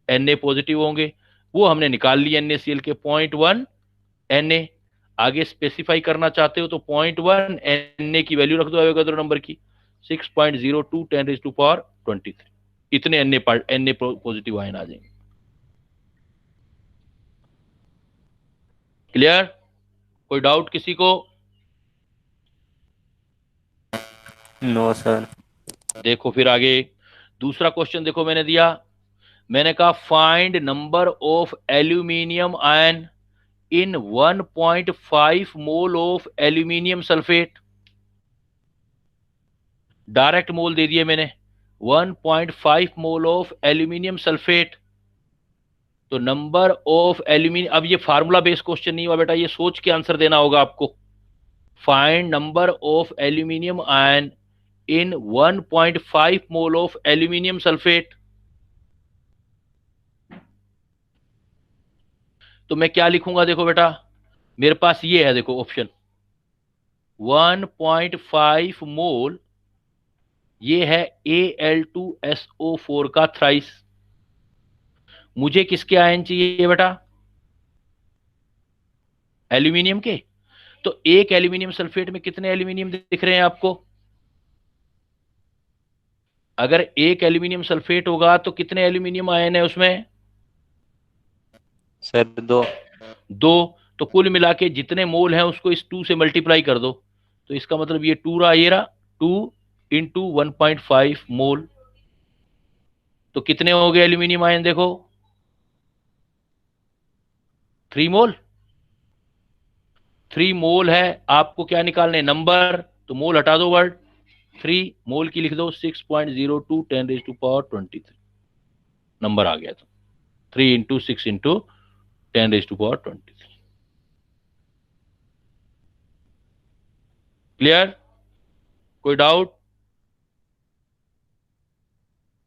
Na पॉजिटिव होंगे। वो हमने निकाल लिया NaCl के 0.1 Na। आगे स्पेसिफाई करना चाहते हो तो 0.1 Na की वैल्यू रख दो एवोगाड्रो नंबर की, 6.02 10⁻23। इतने Na पॉजिटिव आयन आ जाएंगे। क्लियर? कोई डाउट किसी को? No sir. देखो फिर आगे दूसरा क्वेश्चन देखो, मैंने कहा find number of aluminium ion in 1.5 mole of aluminium sulphate. Direct mole दे दिए मैंने, 1.5 मोल ऑफ एल्यूमिनियम सल्फेट। तो नंबर ऑफ एल्यूमिनियम, अब ये फार्मूला बेस्ड क्वेश्चन नहीं हुआ बेटा, ये सोच के आंसर देना होगा आपको। Find number of aluminium ion in 1.5 mole of aluminium sulphate. तो मैं क्या लिखूंगा, देखो बेटा मेरे पास ये है, देखो ऑप्शन 1.5 मोल, ये है Al2SO4 का थ्राइस। मुझे किसके आयन चाहिए बेटा? एल्यूमिनियम के। तो एक एल्यूमिनियम सल्फेट में कितने एल्यूमिनियम दिख रहे हैं आपको? अगर एक एल्यूमिनियम सल्फेट होगा तो कितने एल्यूमिनियम आयन है उसमें? सर 2। तो कुल मिला के जितने मोल हैं उसको इस 2 से मल्टीप्लाई कर दो, तो इसका मतलब ये 2 रहा, ये रहा 2 इंटू 1.5 मोल। तो कितने हो गए एल्यूमिनियम आयन? देखो 3 मोल। 3 मोल है, आपको क्या निकालने? नंबर। तो मोल हटा दो वर्ड, 3 मोल की लिख दो 6.02 10⁻23 नंबर आ गया। तो 3 इंटू 6 इंटू 10⁻23। क्लियर? कोई डाउट?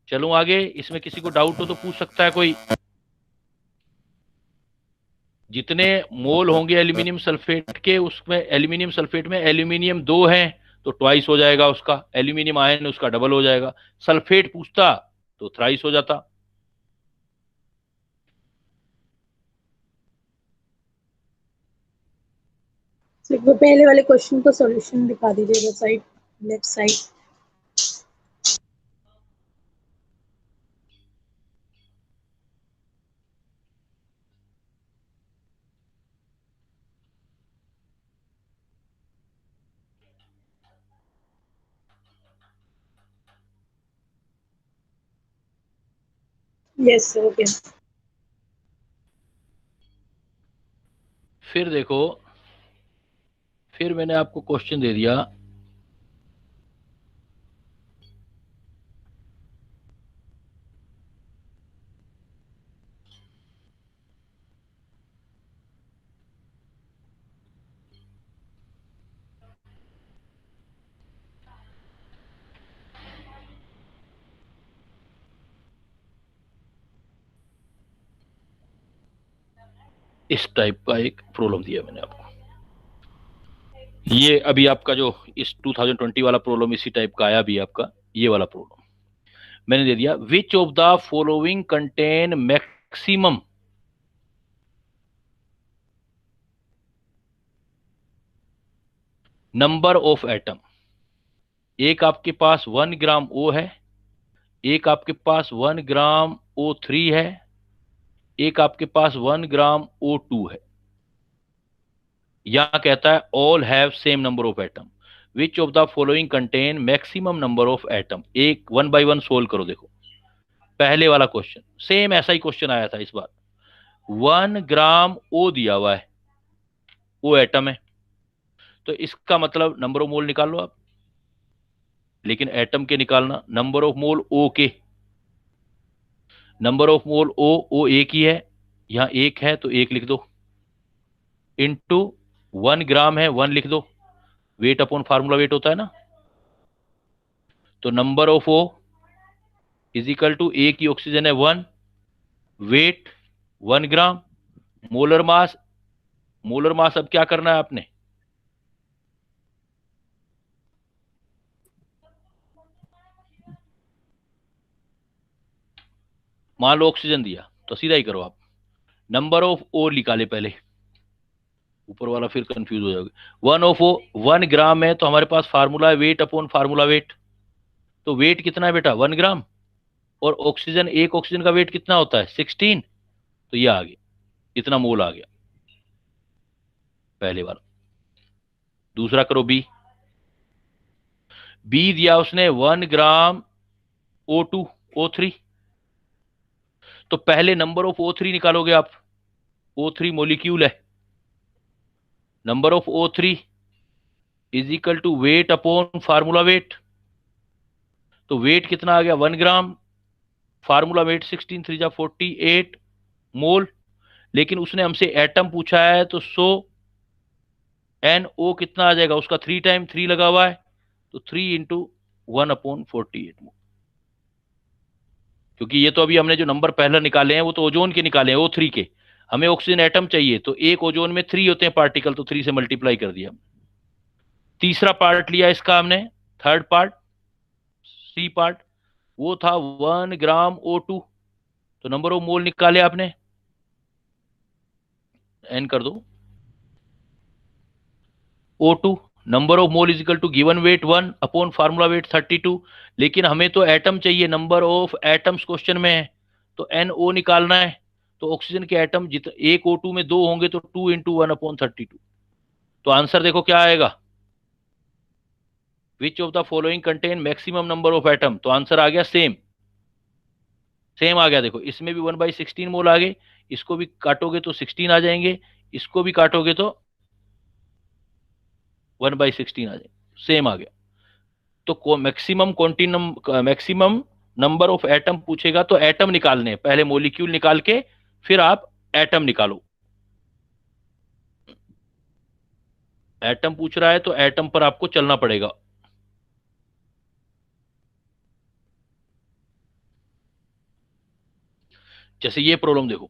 चलूं आगे, इसमें किसी को डाउट हो तो पूछ सकता है कोई। जितने मोल होंगे एल्यूमिनियम सल्फेट के, उसमें एल्यूमिनियम सल्फेट में एल्यूमिनियम 2 है तो ट्वाइस हो जाएगा उसका, एल्यूमिनियम आयन उसका डबल हो जाएगा। सल्फेट पूछता तो थ्राइस हो जाता। वो पहले वाले क्वेश्चन का सॉल्यूशन दिखा दीजिएगा side, left side. Yes okay. फिर देखो, फिर मैंने आपको क्वेश्चन दे दिया, इस टाइप का एक प्रॉब्लम दिया मैंने आपको। ये अभी आपका जो इस 2020 वाला प्रॉब्लम इसी टाइप का आया भी आपका, ये वाला प्रॉब्लम मैंने दे दिया। Which of the following contain maximum number of atom. एक आपके पास 1 ग्राम O है, एक आपके पास 1 ग्राम O3 है, एक आपके पास 1 ग्राम O2 है। यहां कहता है all have same number of atom, which of the following contain maximum number of atom. एक 1 बाय 1 सोल्व करो। देखो पहले वाला क्वेश्चन सेम ऐसा ही क्वेश्चन आया था इस बार। 1 ग्राम O दिया हुआ है, O एटम है, तो इसका मतलब नंबर ऑफ मोल निकाल लो आप, लेकिन एटम के निकालना। नंबर ऑफ मोल O के, नंबर ऑफ मोल O एक ही है, यहां एक है तो एक लिख दो, इंटू 1 ग्राम है 1 लिख दो, वेट अपॉन फार्मूला वेट होता है ना। तो number of O is equal to, ए की ऑक्सीजन है 1, वेट 1 ग्राम, मोलर मास अब क्या करना है आपने, मान लो ऑक्सीजन दिया तो सीधा ही करो आप, नंबर ऑफ ओ निकाले पहले, ऊपर वाला फिर कंफ्यूज हो जाओगे। 1 ग्राम है तो हमारे पास फार्मूला है वेट अपॉन फार्मूला वेट, तो वेट कितना है बेटा 1 ग्राम, और ऑक्सीजन, एक ऑक्सीजन का वेट कितना होता है 16, तो ये आ गया, इतना मोल आ गया पहले वाला। दूसरा करो बी दिया उसने 1 ग्राम O2 O3, तो पहले नंबर ऑफ O3 निकालोगे आप, O3 मोलिक्यूल है, number of O3 is equal to weight upon formula weight, तो वेट कितना आ गया 1 ग्राम, फार्मूला वेट 16 3 जा 48 मोल, लेकिन उसने हमसे एटम पूछा है तो 100 NO कितना आ जाएगा उसका 3 टाइम 3 लगा हुआ है, तो 3 इंटू 1/48 मोल, क्योंकि ये तो अभी हमने जो नंबर पहले निकाले हैं वो तो ओजोन के निकाले हैं O3 के, हमें ऑक्सीजन एटम चाहिए, तो एक ओजोन में 3 होते हैं पार्टिकल, तो 3 से मल्टीप्लाई कर दिया। तीसरा पार्ट लिया इसका हमने, थर्ड पार्ट सी पार्ट, वो था 1 ग्राम O2, तो नंबर ऑफ मोल निकाले आपने, एन कर दो, O2 number of mole is equal to given weight 1 upon formula weight 32, लेकिन हमें तो एटम चाहिए, नंबर ऑफ एटम्स क्वेश्चन में है, तो NO निकालना है, तो ऑक्सीजन के एटम एक O2 में 2 होंगे, तो 2 इंटू 1/32, तो आंसर देखो क्या आएगा, which of the following contain maximum number of atom, तो आंसर आ गया सेम आ गया, देखो इसमें भी 1/16 मोल आ गए, इसको भी काटोगे तो 16 आ जाएंगे, इसको भी काटोगे तो 1/16 आ जाएंगे, सेम आ गया। तो मैक्सिमम नंबर ऑफ एटम पूछेगा तो एटम निकालने, पहले मोलिक्यूल निकाल के फिर आप एटम निकालो, एटम पूछ रहा है तो एटम पर आपको चलना पड़ेगा। जैसे ये प्रॉब्लम देखो,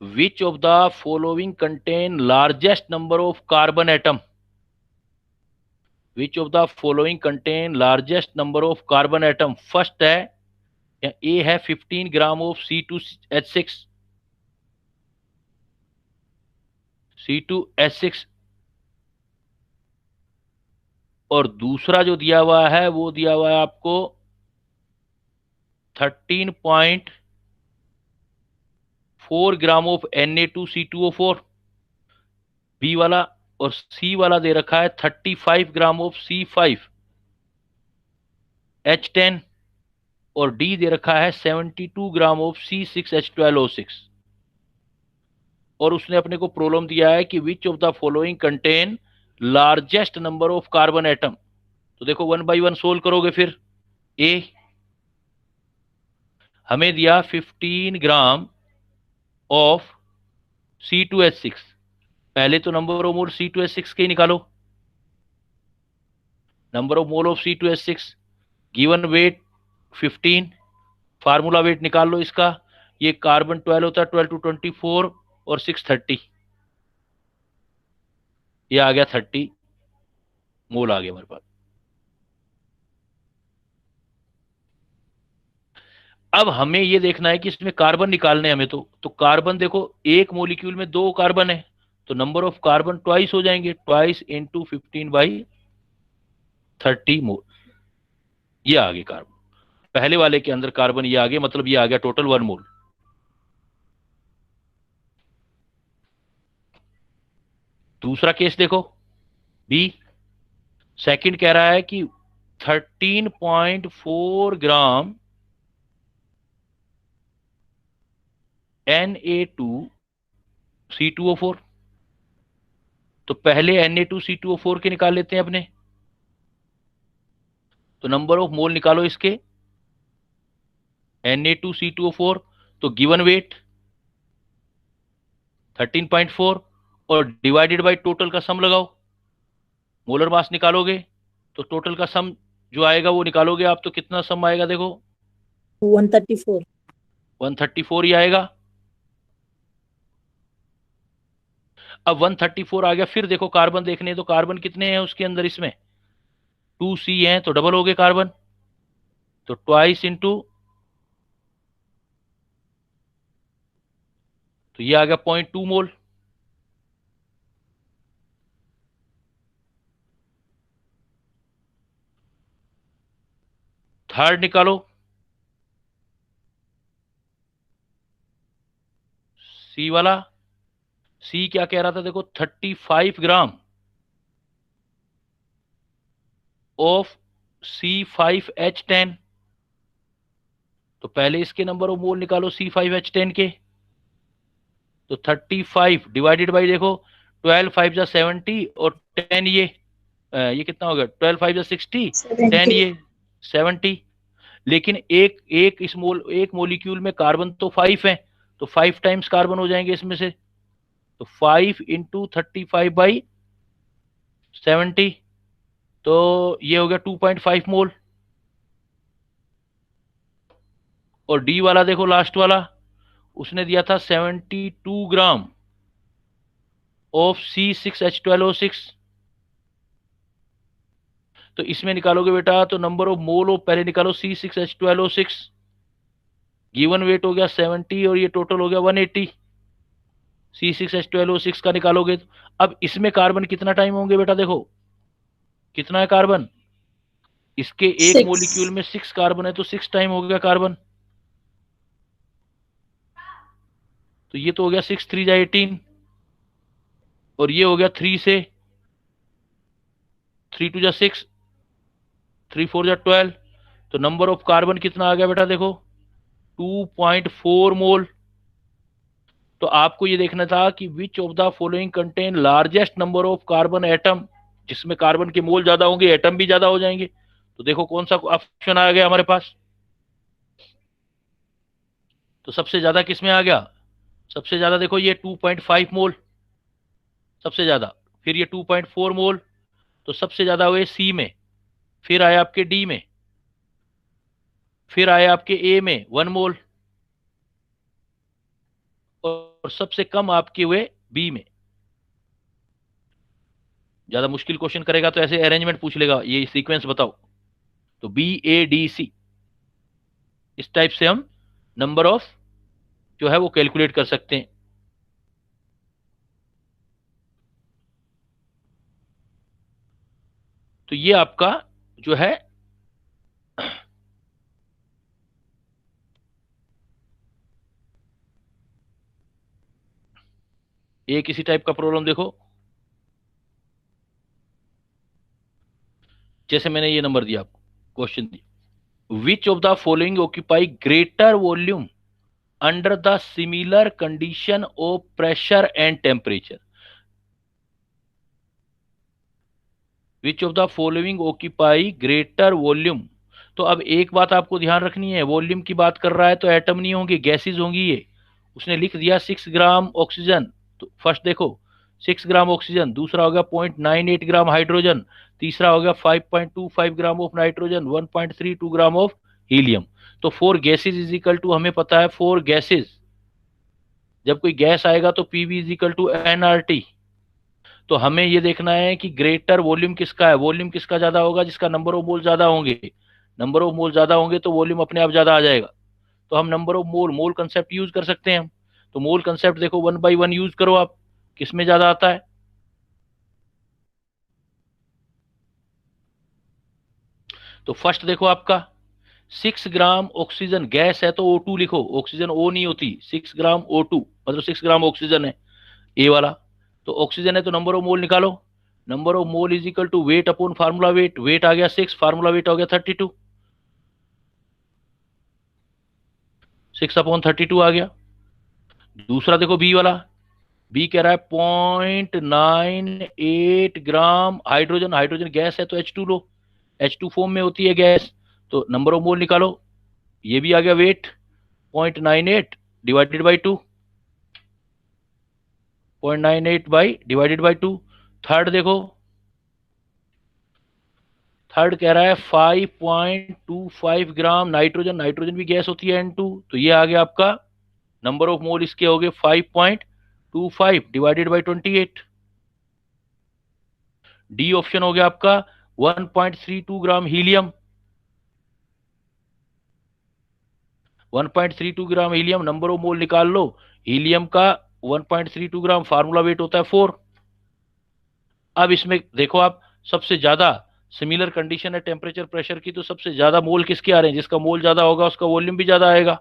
which of the following contain largest number of carbon atom, which of the following contain largest number of carbon atom, first है ए है 15 ग्राम ऑफ C2H6, और दूसरा जो दिया हुआ है वो दिया हुआ है आपको 13.4 ग्राम ऑफ Na2C2O4 बी वाला, और सी वाला दे रखा है 35 ग्राम ऑफ C5H10, और डी दे रखा है 72 ग्राम ऑफ C6H12O6, और उसने अपने को प्रॉब्लम दिया है कि which of the following contain largest number of carbon atom, तो देखो 1 बाई 1 सोल्व करोगे, फिर ए हमें दिया 15 ग्राम ऑफ C2H6, पहले तो नंबर ऑफ मोल C2H6 के ही निकालो, number of mole of C2H6 given weight 15, formula wait निकाल लो इसका, ये कार्बन 12 होता है, 12 to 24 और 6 30, ये आ गया 30 मोल आ गया हमारे पास। अब हमें ये देखना है कि इसमें कार्बन निकालने हैं हमें, तो कार्बन देखो एक मोलिक्यूल में 2 कार्बन है, तो नंबर ऑफ कार्बन ट्वाइस हो जाएंगे, ट्वाइस इंटू 15/30 मोल, ये आ गए कार्बन, पहले वाले के अंदर कार्बन ये आ गए, मतलब ये आ गया टोटल 1 मोल। दूसरा केस देखो बी, सेकंड कह रहा है कि 13.4 ग्राम Na2C2O4, तो पहले Na2C2O4 के निकाल लेते हैं अपने, तो नंबर ऑफ मोल निकालो इसके Na2C2O4, तो गिवन वेट 13.4 और डिवाइडेड बाय टोटल का सम लगाओ, मोलर मास निकालोगे तो टोटल का सम जो आएगा वो निकालोगे आप, तो कितना सम आएगा देखो 134 134 ही आएगा। अब 134 आ गया, फिर देखो कार्बन देखने तो कार्बन कितने हैं उसके अंदर, इसमें 2C हैं तो डबल हो गए कार्बन, तो ट्वाइस इंटू, तो ये आ गया 0.2 मोल। थर्ड निकालो, सी वाला। सी क्या कह रहा था देखो, 35 ग्राम ऑफ C5H10। तो पहले इसके नंबर ऑफ मोल निकालो C5H10 के, तो 35 डिवाइडेड बाई देखो 12 5 जा 70 और 10 ये कितना हो गया, 12 5 जा 60, 10 70। ये 70। लेकिन एक एक इस मोल एक मोलिक्यूल में कार्बन तो 5 है, तो 5 टाइम्स कार्बन हो जाएंगे इसमें से, तो 5 इंटू 35/70, तो ये हो गया 2.5 मोल। और डी वाला देखो लास्ट वाला, उसने दिया था 72 ग्राम ऑफ C6H12O6। तो इसमें निकालोगे बेटा तो नंबर ऑफ मोल ऑफ, पहले निकालो C6H12O6, गिवन वेट हो गया 70 और ये टोटल हो गया 180। C6H12O6 का निकालोगे तो अब इसमें कार्बन कितना टाइम होंगे बेटा, देखो कितना है कार्बन, इसके एक 6। मोलिक्यूल में 6 कार्बन है, तो 6 टाइम हो गया कार्बन। तो ये तो हो गया 6 3 जा 18, और ये हो गया 3 से 3 2 जा 6, 3 4 जा 12। तो नंबर ऑफ कार्बन कितना आ गया बेटा देखो, 2.4 मोल। तो आपको ये देखना था कि which of the following contain largest number of carbon atom, जिसमें कार्बन के मोल ज्यादा होंगे एटम भी ज्यादा हो जाएंगे। तो देखो कौन सा ऑप्शन आ गया हमारे पास, तो सबसे ज्यादा किसमें आ गया, सबसे ज्यादा देखो ये 2.5 मोल सबसे ज्यादा, फिर ये 2.4 मोल, तो सबसे ज्यादा हुए सी में, फिर आए आपके डी में, फिर आए आपके ए में 1 मोल, और सबसे कम आपके हुए बी में। ज्यादा मुश्किल क्वेश्चन करेगा तो ऐसे अरेंजमेंट पूछ लेगा, ये सीक्वेंस बताओ, तो BADC, इस टाइप से हम नंबर ऑफ जो है वो कैलकुलेट कर सकते हैं। तो ये आपका जो है एक इसी टाइप का प्रॉब्लम देखो, जैसे मैंने ये नंबर दिया आपको, क्वेश्चन दिया, which of the following occupy greater volume under the similar condition of pressure and temperature, which of the following occupy greater volume. तो अब एक बात आपको ध्यान रखनी है, वॉल्यूम की बात कर रहा है तो एटम नहीं होंगे, गैसेज होंगी ये। उसने लिख दिया 6 ग्राम ऑक्सीजन, तो फर्स्ट देखो 6 ग्राम ऑक्सीजन, दूसरा हो गया 0.98 ग्राम हाइड्रोजन, तीसरा हो गया 5.25 gram of nitrogen, 1.32 gram of helium. तो 4 गैसेज इज इक्वल टू, हमें पता है 4 गैसेज, जब कोई गैस आएगा तो PV is equal to NRT. तो हमें ये देखना है कि ग्रेटर वॉल्यूम किसका है, वॉल्यूम किसका ज्यादा होगा, जिसका नंबर ऑफ मोल ज्यादा होंगे, नंबर ऑफ मोल ज्यादा होंगे तो वॉल्यूम अपने आप ज्यादा आ जाएगा। तो हम number of mole, mole concept use कर सकते हैं हम। तो मोल कंसेप्ट देखो 1/1 यूज करो आप, किसमें ज्यादा आता है, तो फर्स्ट देखो आपका 6 ग्राम ऑक्सीजन गैस है तो O2 लिखो, ऑक्सीजन O नहीं होती, 6 ग्राम O2 मतलब 6 ग्राम ऑक्सीजन है ए वाला। तो ऑक्सीजन है तो नंबर ऑफ मोल निकालो, number of mole is equal to weight upon formula weight, weight आ गया 6, फार्मूला वेट हो गया 32, 6/32 आ गया। दूसरा देखो बी वाला, बी कह रहा है 0.98 ग्राम हाइड्रोजन, हाइड्रोजन गैस है तो H2 लो, H2 फॉर्म में होती है गैस, तो नंबर ऑफ मोल निकालो, ये भी आ गया weight 0.98 divided by 2, 0.98 by divided by 2। Third देखो, थर्ड कह रहा है 5.25 ग्राम नाइट्रोजन, नाइट्रोजन भी गैस होती है N2, तो ये आ गया आपका नंबर ऑफ मोल इसके हो गए 5.25 डिवाइडेड बाई 28। डी ऑप्शन हो गया आपका 1.32 gram helium, 1.32 gram helium, number of mole निकाल लो हीलियम का 1.32 ग्राम, फार्मूला वेट होता है 4। अब इसमें देखो आप, सबसे ज्यादा सिमिलर कंडीशन है टेम्परेचर प्रेशर की, तो सबसे ज्यादा मोल किसके आ रहे हैं, जिसका मोल ज्यादा होगा उसका वॉल्यूम भी ज्यादा आएगा,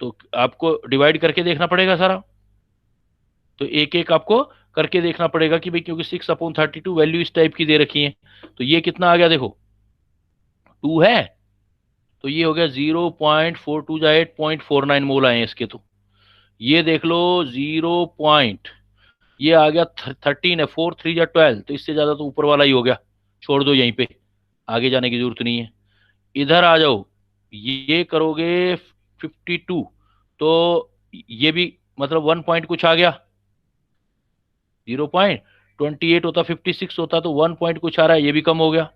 तो आपको डिवाइड करके देखना पड़ेगा सारा, तो एक एक आपको करके देखना पड़ेगा कि भाई, क्योंकि 6/32 वैल्यू इस टाइप की दे रखी है, तो ये कितना आ गया देखो 2 है, तो ये हो गया 0.42 या 8.49 मोल आए हैं इसके, तो ये देख लो 0 पॉइंट, ये आ गया 13 है, 4 3 या 12, तो इससे ज्यादा तो ऊपर वाला ही हो गया, छोड़ दो यहीं पे, आगे जाने की जरूरत नहीं है। इधर आ जाओ, ये करोगे 52, तो ये भी मतलब 1 पॉइंट कुछ आ गया, 0.28 होता, 56 होता, तो 1 पॉइंट कुछ आ रहा है, ये भी कम हो गया।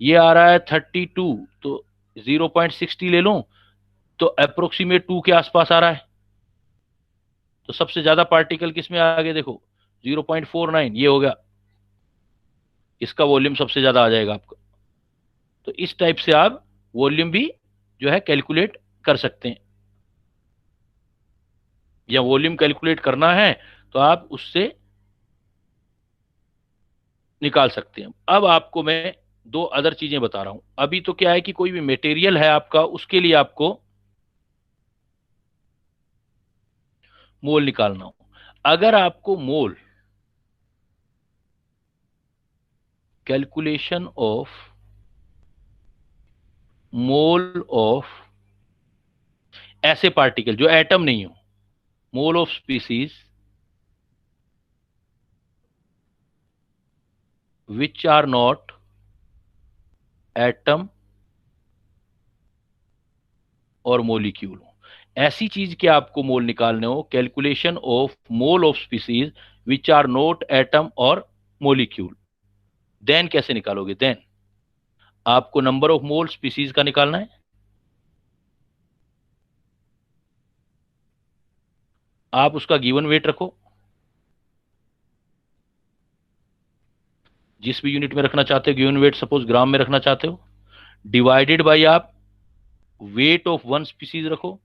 ये आ रहा है 32, तो 0.60 ले लो, तो अप्रोक्सीमेट 2 के आसपास आ रहा है, तो सबसे ज्यादा पार्टिकल किसमें आ गए देखो 0.49, ये हो गया, इसका वॉल्यूम सबसे ज्यादा आ जाएगा आपका। तो इस टाइप से आप वॉल्यूम भी जो है कैलकुलेट कर सकते हैं, या वॉल्यूम कैलकुलेट करना है तो आप उससे निकाल सकते हैं। अब आपको मैं 2 अदर चीजें बता रहा हूं। अभी तो क्या है कि कोई भी मटेरियल है आपका, उसके लिए आपको मोल निकालना हो, अगर आपको mole calculation of mole of ऐसे पार्टिकल जो एटम नहीं हो, mole of species which are not atom और मोलिक्यूल हो, ऐसी चीज के आपको मोल निकालने हो, calculation of mole of species which are not atom और मोलिक्यूल, देन कैसे निकालोगे, देन आपको नंबर ऑफ मोल स्पीसीज का निकालना है, आप उसका गिवन वेट रखो, जिस भी यूनिट में रखना चाहते हो गिवन वेट, सपोज ग्राम में रखना चाहते हो, डिवाइडेड बाय आप वेट ऑफ वन स्पीसीज रखो,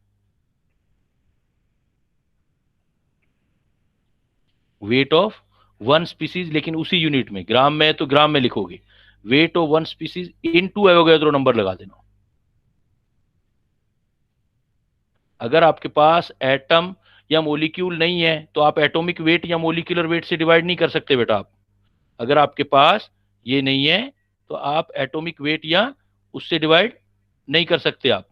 वेट ऑफ वन स्पीसीज, लेकिन उसी यूनिट में, ग्राम में है तो ग्राम में लिखोगे, wait of one species into Avogadro number लगा देना। अगर आपके पास एटम या मोलिक्यूल नहीं है तो आप एटॉमिक वेट या मोलिकुलर वेट से डिवाइड नहीं कर सकते बेटा आप, अगर आपके पास ये नहीं है तो आप एटॉमिक वेट या उससे डिवाइड नहीं कर सकते आप।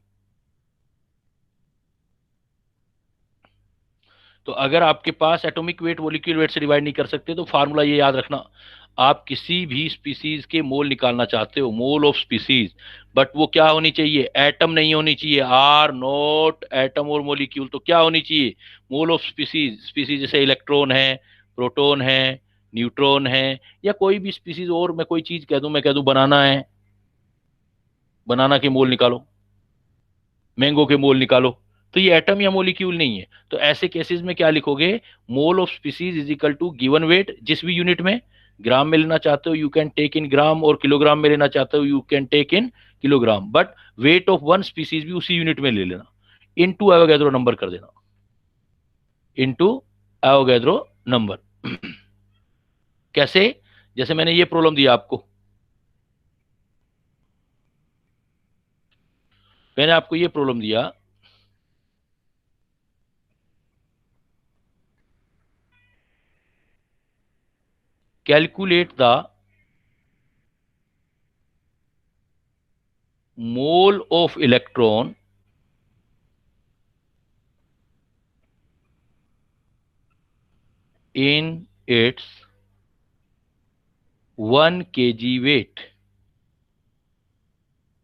तो अगर आपके पास एटॉमिक वेट मोलिक्यूलर वेट से डिवाइड नहीं कर सकते, तो फार्मूला ये याद रखना, आप किसी भी स्पीसीज के मोल निकालना चाहते हो, मोल ऑफ स्पीसीज, बट वो क्या होनी चाहिए, एटम नहीं होनी चाहिए, आर नॉट एटम और मोलिक्यूल, तो क्या होनी चाहिए, मोल ऑफ स्पीसीज, स्पीसीज जैसे इलेक्ट्रॉन है, प्रोटॉन है, न्यूट्रॉन है, या कोई भी स्पीसीज, और मैं कोई चीज कह दूं, मैं कह दूं बनाना है, बनाना के मोल निकालो, मैंगो के मोल निकालो, तो ये एटम या मोलिक्यूल नहीं है। तो ऐसे केसेस में क्या लिखोगे, mole of species is equal to given weight, जिस भी यूनिट में, ग्राम में लेना चाहते हो you can take in gram, और किलोग्राम में लेना चाहते हो you can take in kilogram, but weight of one species भी उसी यूनिट में ले लेना, इनटू एवोगैड्रो नंबर कर देना, इनटू एवोगैड्रो नंबर। कैसे, जैसे मैंने ये प्रॉब्लम दिया आपको, मैंने आपको ये प्रॉब्लम दिया, calculate the mole of electron in its 1 kg weight,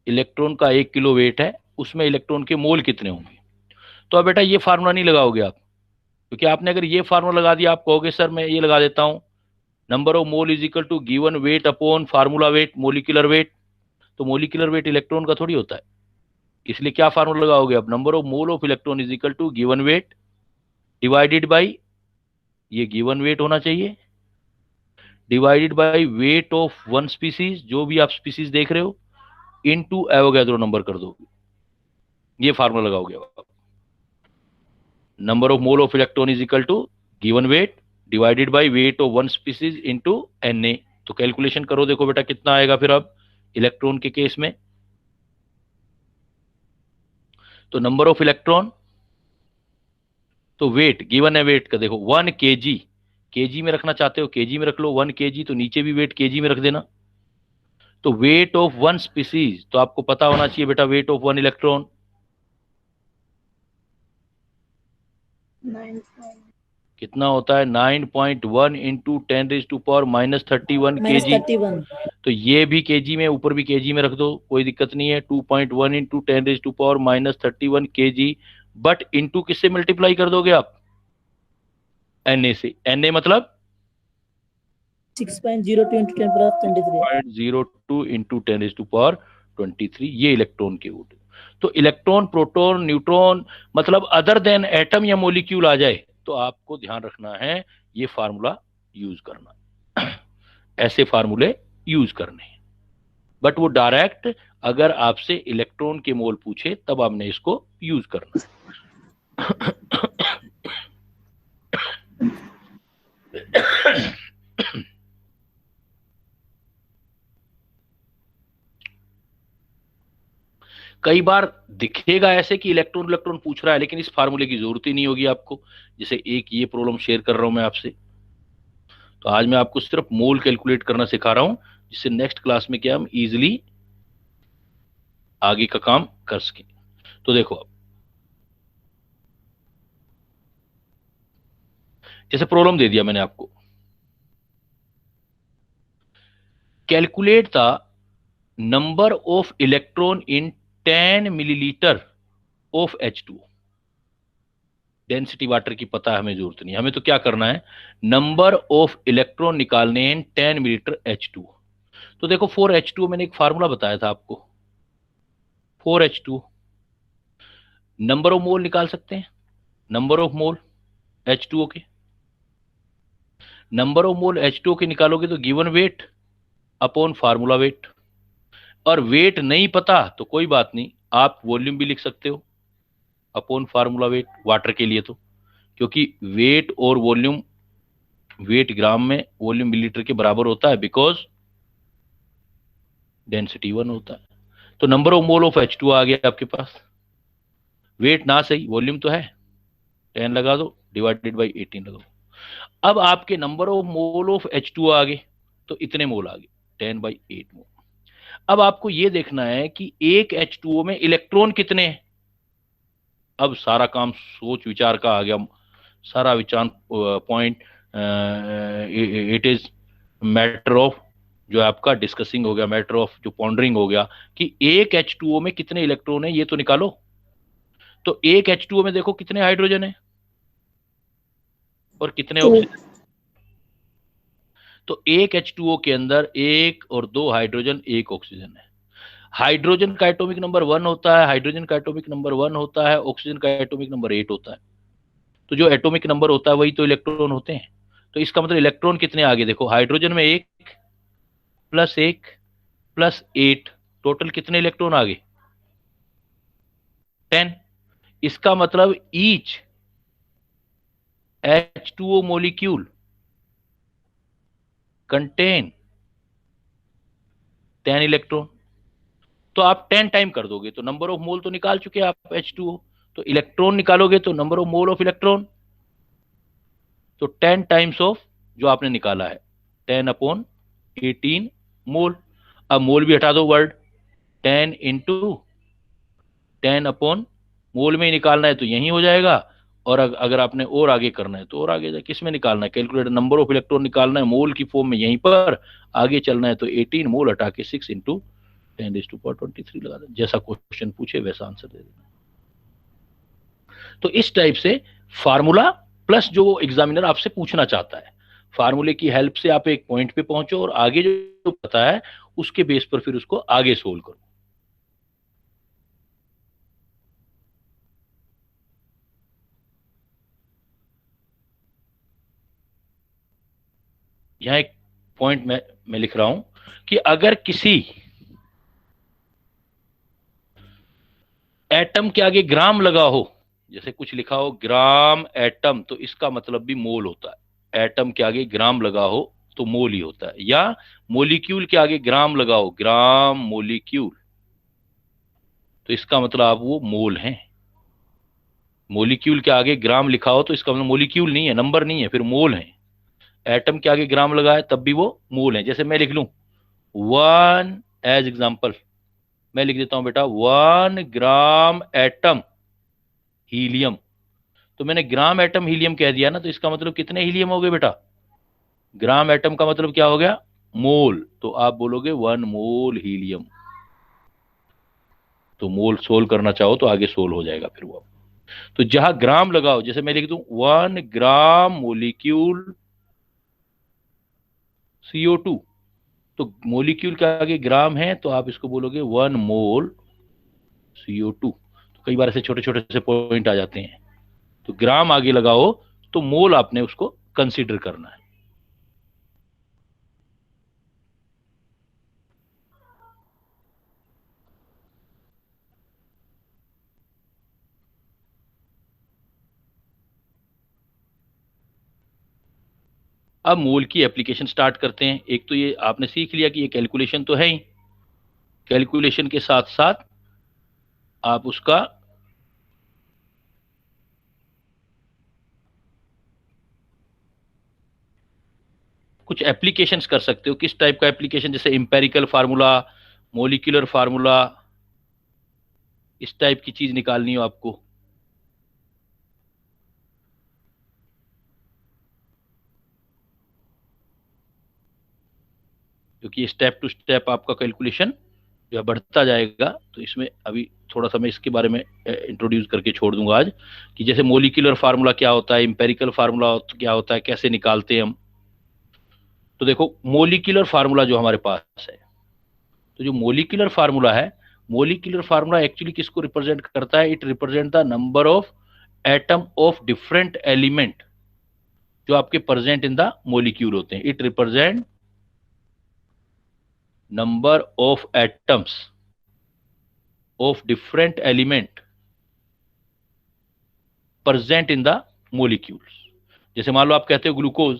electron का 1 किलो वेट है, उसमें इलेक्ट्रॉन के मोल कितने होंगे। तो अब बेटा ये फार्मूला नहीं लगाओगे आप, क्योंकि आपने अगर ये फार्मूला लगा दिया आप कहोगे सर मैं ये लगा देता हूं, number of mole is equal to given weight upon formula weight, molecular weight. तो मोलिकुलर वेट इलेक्ट्रॉन का थोड़ी होता है, इसलिए क्या फार्मूला लगाओगे अब, number of mole of electron is equal to given weight divided by, ये गिवन वेट होना चाहिए, divided by weight of one species, जो भी आप स्पीसीज देख रहे हो, इनटू एवोगैड्रो नंबर कर दोगे, ये फार्मूला लगाओगे आप। Number of mole of electron is equal to given weight divided by weight of one species into Na। तो कैलकुलेशन करो, देखो बेटा कितना आएगा फिर अब इलेक्ट्रॉन के केस में। तो नंबर ऑफ इलेक्ट्रॉन, तो वेट गिवन है, वेट का देखो 1 kg, केजी में रखना चाहते हो केजी में रख लो, 1 kg, तो नीचे भी वेट केजी में रख देना। तो वेट ऑफ वन स्पीसीज, तो आपको पता होना चाहिए बेटा वेट ऑफ वन इलेक्ट्रॉन 9 कितना होता है, 9.1 इंटू 10⁻³ केजी। 31 तो ये भी केजी में, ऊपर भी केजी में रख दो, कोई दिक्कत नहीं है। 2.1 इंटू 10⁻³ केजी, बट इंटू किससे मल्टीप्लाई कर दोगे आप, Na से। Na मतलब 6.02 into 10⁻23 0.02 इंटू 10⁻23, ये इलेक्ट्रॉन के वोट। तो इलेक्ट्रॉन, प्रोटॉन, न्यूट्रॉन, मतलब अदर देन एटम या मोलिक्यूल आ जाए तो आपको ध्यान रखना है ये फार्मूला यूज करना, ऐसे फार्मूले यूज करने हैं। बट वो डायरेक्ट अगर आपसे इलेक्ट्रॉन के मोल पूछे तब आपने इसको यूज करना कई बार दिखेगा ऐसे कि इलेक्ट्रॉन इलेक्ट्रॉन पूछ रहा है, लेकिन इस फार्मूले की जरूरत ही नहीं होगी आपको। जैसे एक ये प्रॉब्लम शेयर कर रहा हूं मैं आपसे, तो आज मैं आपको सिर्फ मोल कैलकुलेट करना सिखा रहा हूं, जिससे नेक्स्ट क्लास में क्या हम इजीली आगे का काम कर सकें। तो देखो अब जैसे प्रॉब्लम दे दिया मैंने आपको, calculate the number of electron in 10 millilitre of H2O। Density water की पता है, हमें जरूरत नहीं, हमें तो क्या करना है, नंबर ऑफ इलेक्ट्रॉन निकालने हैं 10 मिलीलीटर H2O। तो देखो 4H2O मैंने एक फार्मूला बताया था आपको, 4H2O नंबर ऑफ मोल निकाल सकते हैं, नंबर ऑफ मोल H2O के, नंबर ऑफ मोल H2O के निकालोगे तो given weight upon formula wait. और वेट नहीं पता तो कोई बात नहीं, आप वॉल्यूम भी लिख सकते हो अपॉन फार्मूला वेट वाटर के लिए, तो क्योंकि वेट और वॉल्यूम, वेट ग्राम में, वॉल्यूम मिलीलीटर के बराबर होता है, बिकॉज डेंसिटी 1 होता है। तो number of mole of H2O आ गया आपके पास, वेट ना सही, वॉल्यूम तो है, 10 लगा दो डिवाइडेड बाई 18 लगा दो। अब आपके number of mole of H2O आ गए, तो इतने मोल आ गए 10/8 मोल। अब आपको यह देखना है कि एक H2O में इलेक्ट्रॉन कितने हैं। अब सारा काम सोच विचार का आ गया, सारा विचार point, it is matter of, जो आपका डिस्कसिंग हो गया, मैटर ऑफ जो पॉन्डरिंग हो गया कि एक H2O में कितने इलेक्ट्रॉन है, ये तो निकालो। तो एक H2O में देखो कितने हाइड्रोजन है और कितने ऑक्सीजन। तो एक H2O के अंदर 1 और 2 हाइड्रोजन, 1 ऑक्सीजन है। हाइड्रोजन का एटॉमिक नंबर 1 होता है, हाइड्रोजन का एटॉमिक नंबर 1 होता है, ऑक्सीजन का एटॉमिक नंबर 8 होता है। तो जो एटॉमिक नंबर होता है वही तो इलेक्ट्रॉन होते हैं। तो इसका मतलब इलेक्ट्रॉन कितने आगे, देखो हाइड्रोजन में 1 + 1 + 8, टोटल कितने इलेक्ट्रॉन आगे, 10। इसका मतलब each H2O molecule contain 10 electron. तो आप 10 टाइम कर दोगे तो नंबर ऑफ मोल तो निकाल चुके आप H2O, तो इलेक्ट्रॉन निकालोगे तो number of mole of electron, तो 10 टाइम्स ऑफ जो आपने निकाला है 10/18 मोल। अब मोल भी हटा दो वर्ड, 10 × 10 मोल में ही निकालना है तो यही हो जाएगा। और अगर आपने और आगे करना है तो और आगे किस में निकालना है, कैलकुलेटर नंबर ऑफ इलेक्ट्रॉन निकालना है मोल की फॉर्म में, यहीं पर आगे चलना है तो 18 मोल हटा के 6 × 10⁻23 लगा दें, जैसा क्वेश्चन पूछे वैसा आंसर दे देना। तो इस टाइप से फार्मूला प्लस जो एग्जामिनर आपसे पूछना चाहता है, फार्मूले की हेल्प से आप एक पॉइंट पे पहुंचो और आगे जो पता है उसके बेस पर फिर उसको आगे सोल्व करो। यहां एक पॉइंट मैं लिख रहा हूं कि अगर किसी एटम के आगे ग्राम लगा हो, जैसे कुछ लिखा हो ग्राम एटम, तो इसका मतलब भी मोल होता है। एटम के आगे ग्राम लगा हो तो मोल ही होता है। या मोलिक्यूल के आगे ग्राम लगा हो, ग्राम मोलिक्यूल, तो इसका मतलब आप वो मोल हैं। मोलिक्यूल के आगे ग्राम लिखा हो तो इसका मतलब मोलिक्यूल नहीं है, नंबर नहीं है, फिर मोल है। एटम के आगे ग्राम लगा है तब भी वो मोल है। जैसे मैं लिख लूं 1 एज एग्जांपल, मैं लिख देता हूं बेटा 1 ग्राम एटम हीलियम, तो मैंने ग्राम एटम हीलियम कह दिया ना, तो इसका मतलब कितने हीलियम हो गए बेटा? ग्राम एटम का मतलब क्या हो गया? मोल। तो आप बोलोगे 1 मोल हीलियम। तो मोल सोल्व करना चाहो तो आगे सोल्व हो जाएगा फिर वो। तो जहां ग्राम लगाओ, जैसे मैं लिख दूं 1 ग्राम मोलिक्यूल CO2, तो मोलिक्यूल के आगे ग्राम है तो आप इसको बोलोगे 1 मोल CO2। तो कई बार ऐसे छोटे छोटे से पॉइंट आ जाते हैं, तो ग्राम आगे लगाओ तो मोल आपने उसको कंसीडर करना है। अब मोल की एप्लीकेशन स्टार्ट करते हैं। एक तो ये आपने सीख लिया कि ये कैलकुलेशन तो है ही, कैलकुलेशन के साथ साथ आप उसका कुछ एप्लीकेशंस कर सकते हो। किस टाइप का एप्लीकेशन? जैसे इंपेरिकल फार्मूला, मोलिकुलर फार्मूला, इस टाइप की चीज निकालनी हो आपको। क्योंकि स्टेप टू स्टेप आपका कैलकुलेशन जो है बढ़ता जाएगा, तो इसमें अभी थोड़ा सा मैं इसके बारे में इंट्रोड्यूस करके छोड़ दूंगा आज, कि जैसे मोलिकुलर फार्मूला क्या होता है, इंपेरिकल फार्मूला क्या होता है, कैसे निकालते हैं हम। तो देखो मोलिकुलर फार्मूला जो हमारे पास है, तो जो मोलिकुलर फार्मूला है, मोलिकुलर फार्मूला एक्चुअली किसको रिप्रेजेंट करता है? It represent the number of atom of different element जो आपके प्रेजेंट इन द मोलिक्यूल होते हैं। It represent number of atoms of different element present in the molecules. जैसे मान लो आप कहते हो ग्लूकोज,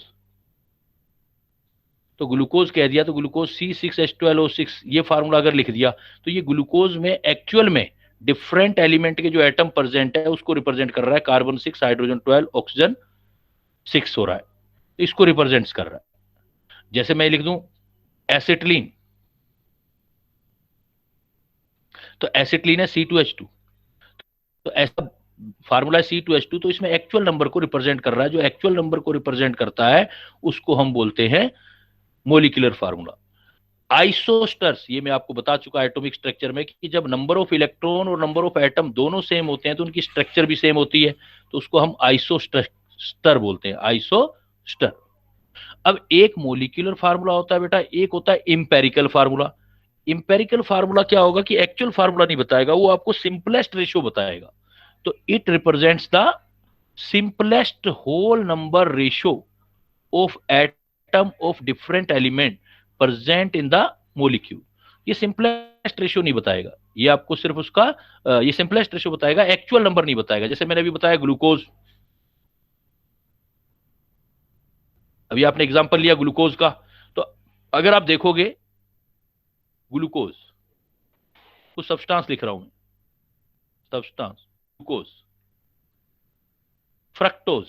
तो ग्लूकोज कह दिया तो ग्लूकोज C6H12O6, ये फार्मूला अगर लिख दिया तो ये ग्लूकोज में एक्चुअल में डिफरेंट एलिमेंट के जो एटम प्रेजेंट है उसको रिप्रेजेंट कर रहा है। कार्बन 6, हाइड्रोजन 12, ऑक्सीजन 6 हो रहा है, इसको रिप्रेजेंट कर रहा है। जैसे मैं लिख दूं एसिटिलीन, तो एसिटिलीन है C2H2, तो ऐसा फार्मूला है C2H2, तो इसमें एक्चुअल नंबर को रिप्रेजेंट कर रहा है। जो एक्चुअल नंबर को रिप्रेजेंट करता है उसको हम बोलते हैं मोलिकुलर फार्मूला। आइसोस्टर्स, ये मैं आपको बता चुका एटॉमिक स्ट्रक्चर में कि जब नंबर ऑफ इलेक्ट्रॉन और नंबर ऑफ एटम दोनों सेम होते हैं तो उनकी स्ट्रक्चर भी सेम होती है, तो उसको हम आइसोस्टर बोलते हैं, आइसोस्टर। अब एक मोलिकुलर फार्मूला होता है बेटा, एक होता है इंपेरिकल फार्मूला। इंपेरिकल फार्मूला क्या होगा कि एक्चुअल फार्मूला नहीं बताएगा, वो आपको सिंपलेस्ट रेशियो बताएगा। तो it represents the simplest whole number ratio of atom of different element present in the molecule. ये सिंपलेस्ट रेशियो नहीं बताएगा, ये आपको सिर्फ उसका ये सिंपलेस्ट रेशियो बताएगा, एक्चुअल नंबर नहीं बताएगा। जैसे मैंने अभी बताया ग्लूकोज, अभी आपने एग्जांपल लिया ग्लूकोज का, तो अगर आप देखोगे ग्लूकोज, कुछ सब्सटेंस लिख रहा हूं, substance glucose, fructose,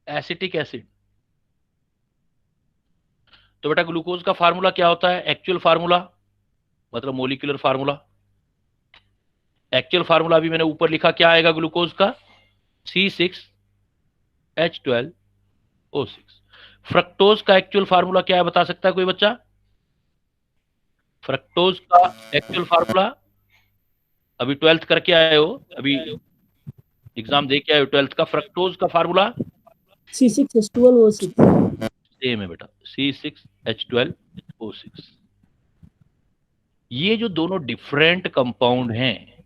acetic acid. तो बेटा ग्लूकोज का फार्मूला क्या होता है? एक्चुअल फार्मूला मतलब मोलिकुलर फार्मूला। एक्चुअल फार्मूला भी मैंने ऊपर लिखा, क्या आएगा ग्लूकोज का? C6H12O6। फ्रक्टोज का एक्चुअल फार्मूला क्या है, बता सकता है कोई बच्चा? फ्रक्टोज का एक्चुअल फार्मूला, अभी 12th करके आए हो, अभी एग्जाम दे के आए 12th का। फ्रक्टोज का फार्मूला C6H12O6. सेम है बेटा, C6H12O6। ये जो दोनों डिफरेंट कंपाउंड हैं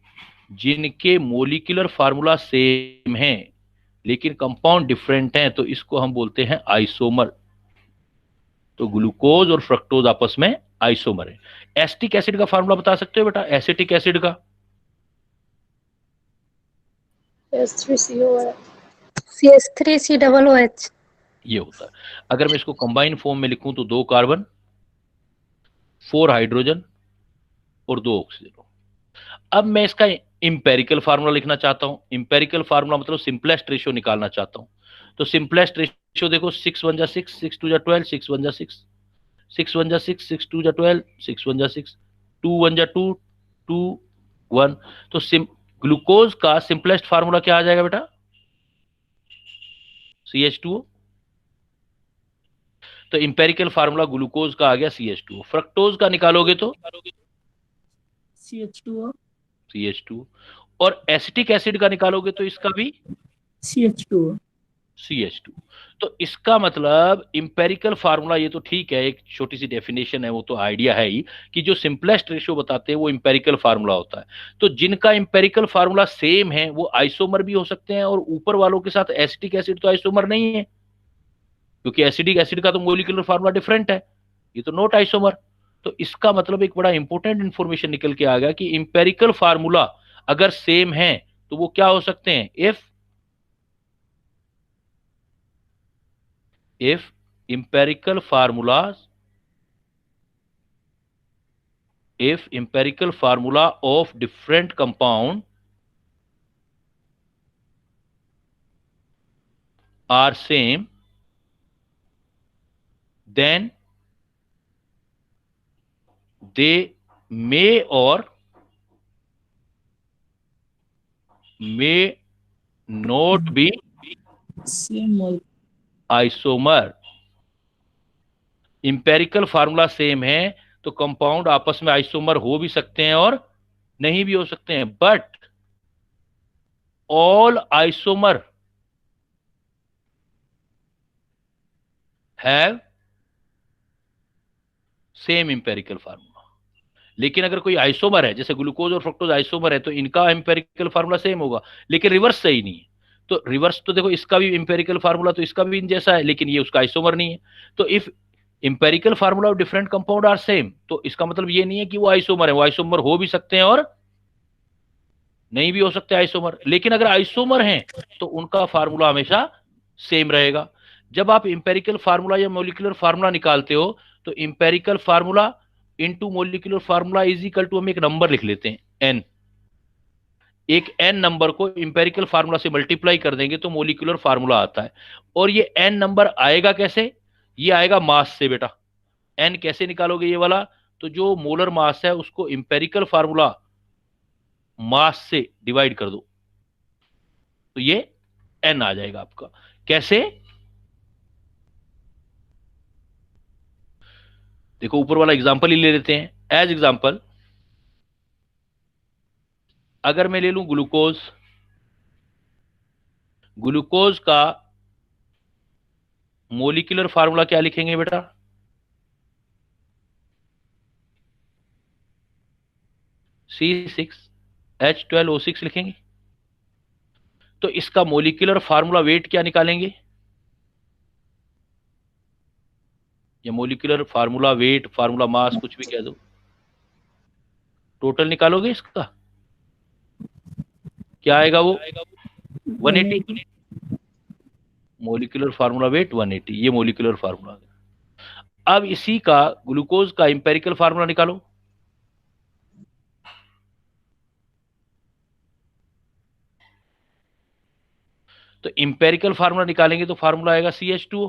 जिनके मोलिकुलर फार्मूला सेम है लेकिन कंपाउंड डिफरेंट हैं, तो इसको हम बोलते हैं आइसोमर। तो ग्लूकोज और फ्रक्टोज आपस में आइसोमर है। एसिटिक एसिड का फार्मूला बता सकते हो बेटा, एसिटिक एसिड का? CH3COOH। ये होता है। अगर मैं इसको कंबाइन फॉर्म में लिखूं तो 2 कार्बन, 4 हाइड्रोजन और 2 ऑक्सीजन। अब मैं इसका इंपेरिकल फार्मूला लिखना चाहता हूं। इंपेरिकल फार्मूला मतलब सिंपलेस्ट रेशियो निकालना चाहता हूं। तो सिंपलेस्ट रेशियो देखो, 6 1 जा 6, 6 2 जा 12, 6 1 जा 6, 6 1 जा 6, 6 2 जा 12, 6 1 जा 6, 2 1 जा 2, 2 1। तो ग्लूकोज का सिंपलेस्ट फार्मूला क्या आ जाएगा बेटा? CH2O। तो इंपेरिकल फार्मूला ग्लूकोज का आ गया CH2O। फ्रक्टोज का निकालोगे तो CH2O. CH2। और एसिटिक एसिड का निकालोगे तो इसका भी CH2O. CH2। तो इसका मतलब इंपेरिकल फार्मूला, ये तो ठीक है, एक छोटी सी डेफिनेशन है, वो तो आइडिया है ही कि जो सिंपलेस्ट रेशियो बताते हैं वो इंपेरिकल फार्मूला होता है। तो जिनका इंपेरिकल फार्मूला सेम है वो आइसोमर भी हो सकते हैं, और ऊपर वालों के साथ एसिटिक एसिड तो आइसोमर नहीं है, क्योंकि एसिडिक एसिड का तो मोलिकुलर फार्मूला डिफरेंट है, ये तो नॉट आइसोमर। तो इसका मतलब एक बड़ा इंपॉर्टेंट इंफॉर्मेशन निकल के आ गया कि इंपेरिकल फार्मूला अगर सेम है तो वो क्या हो सकते हैं? if empirical formula of different compound are same, then they may or may not be Same molecule. Isomer. Empirical formula same है तो कंपाउंड आपस में आइसोमर हो भी सकते हैं और नहीं भी हो सकते हैं, but all isomer have same empirical formula. लेकिन अगर कोई आइसोमर है, जैसे ग्लूकोज और फ्रक्टोज आइसोमर है, तो इनका इंपेरिकल फार्मूला सेम होगा, लेकिन रिवर्स सही नहीं है। तो रिवर्स तो देखो, इसका भी इंपेरिकल फार्मूला तो इसका भी इन जैसा है, लेकिन ये उसका आइसोमर नहीं है। तो if empirical formula of different compound are same, तो इसका मतलब ये नहीं है कि वो आइसोमर है, वो आइसोमर हो भी सकते हैं और नहीं भी हो सकते आइसोमर। लेकिन अगर आइसोमर हैं तो उनका फार्मूला हमेशा सेम रहेगा। जब आप इंपेरिकल फार्मूला या मोलिकुलर फार्मूला निकालते हो तो empirical formula into molecular formula is equal to, हम एक नंबर लिख लेते हैं n। एक n नंबर को इंपेरिकल फार्मूला से मल्टीप्लाई कर देंगे तो मोलिकुलर फार्मूला आता है। और ये n नंबर आएगा कैसे? ये आएगा मास से बेटा। n कैसे निकालोगे ये वाला? तो जो मोलर मास है उसको इंपेरिकल फार्मूला मास से डिवाइड कर दो तो ये n आ जाएगा आपका। कैसे? देखो ऊपर वाला एग्जांपल ही ले लेते हैं। एज एग्जांपल अगर मैं ले लूं ग्लूकोज का मोलिकुलर फार्मूला क्या लिखेंगे बेटा? C6H12O6 लिखेंगे। तो इसका मोलिकुलर फार्मूला वेट क्या निकालेंगे? या molecular formula wait, formula mass, कुछ भी कह दो, टोटल निकालोगे इसका, क्या आएगा वो? 180। मोलिकुलर फार्मूला वेट 180, ये मोलिकुलर फार्मूला। अब इसी का ग्लूकोज का इंपेरिकल फार्मूला निकालो। तो इंपेरिकल फार्मूला निकालेंगे तो फार्मूला आएगा CH2O।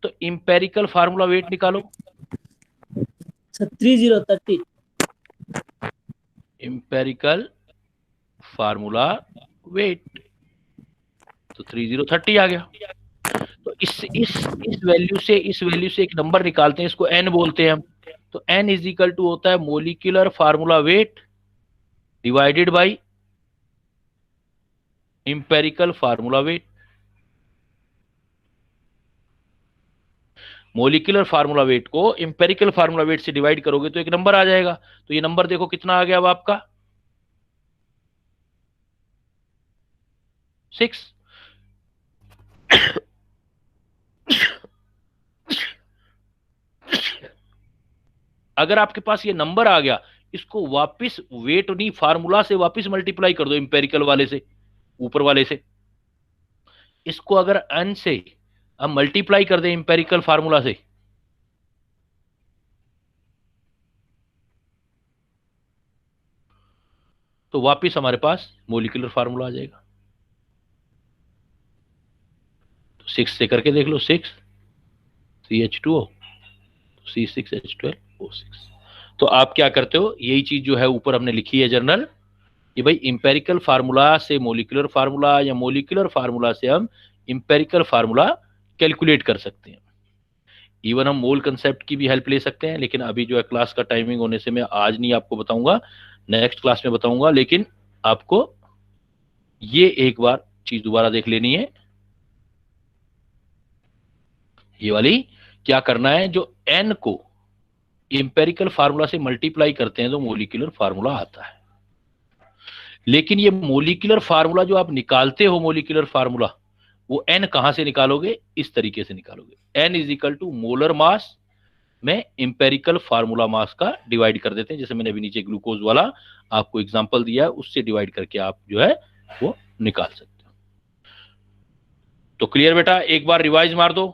तो इंपेरिकल फार्मूला वेट निकालो। 3030. इंपेरिकल फार्मूला वेट तो 3030 आ गया। तो इस वैल्यू से एक नंबर निकालते हैं, इसको n बोलते हैं हम। तो n इज इक्वल टू होता है molecular formula wait divided by empirical formula weight. Molecular formula wait को इंपेरिकल फार्मूला वेट से डिवाइड करोगे तो एक नंबर आ जाएगा। तो ये नंबर देखो कितना आ गया अब आपका 6। अगर आपके पास ये नंबर आ गया, इसको वापस वेट नहीं फार्मूला से वापस मल्टीप्लाई कर दो इंपेरिकल वाले से, ऊपर वाले से। इसको अगर n से हम मल्टीप्लाई कर दें इंपेरिकल फार्मूला से, तो वापस हमारे पास मोलिकुलर फार्मूला आ जाएगा। तो 6 से करके देख लो, 6 CH2O C6H12O6। तो आप क्या करते हो, यही चीज जो है ऊपर हमने लिखी है जर्नल, कि भाई इंपेरिकल फार्मूला से मोलिकुलर फार्मूला या मोलिकुलर फार्मूला से हम इंपेरिकल फार्मूला कैलकुलेट कर सकते हैं। इवन हम मोल कंसेप्ट की भी हेल्प ले सकते हैं, लेकिन अभी जो है क्लास का टाइमिंग होने से मैं आज नहीं आपको बताऊंगा, नेक्स्ट क्लास में बताऊंगा। लेकिन आपको ये एक बार चीज दोबारा देख लेनी है, ये वाली क्या करना है, जो n को इंपेरिकल फार्मूला से मल्टीप्लाई करते हैं तो मोलिकुलर फार्मूला आता है। लेकिन ये मोलिकुलर फार्मूला जो आप निकालते हो, मोलिकुलर फार्मूला, वो n कहां से निकालोगे, इस तरीके से निकालोगे। n is equal to molar mass में इंपेरिकल फार्मूला मास का डिवाइड कर देते हैं। जैसे मैंने अभी नीचे ग्लूकोज वाला आपको एग्जांपल दिया है, उससे डिवाइड करके आप जो है वो निकाल सकते हो। तो क्लियर बेटा, एक बार रिवाइज मार दो,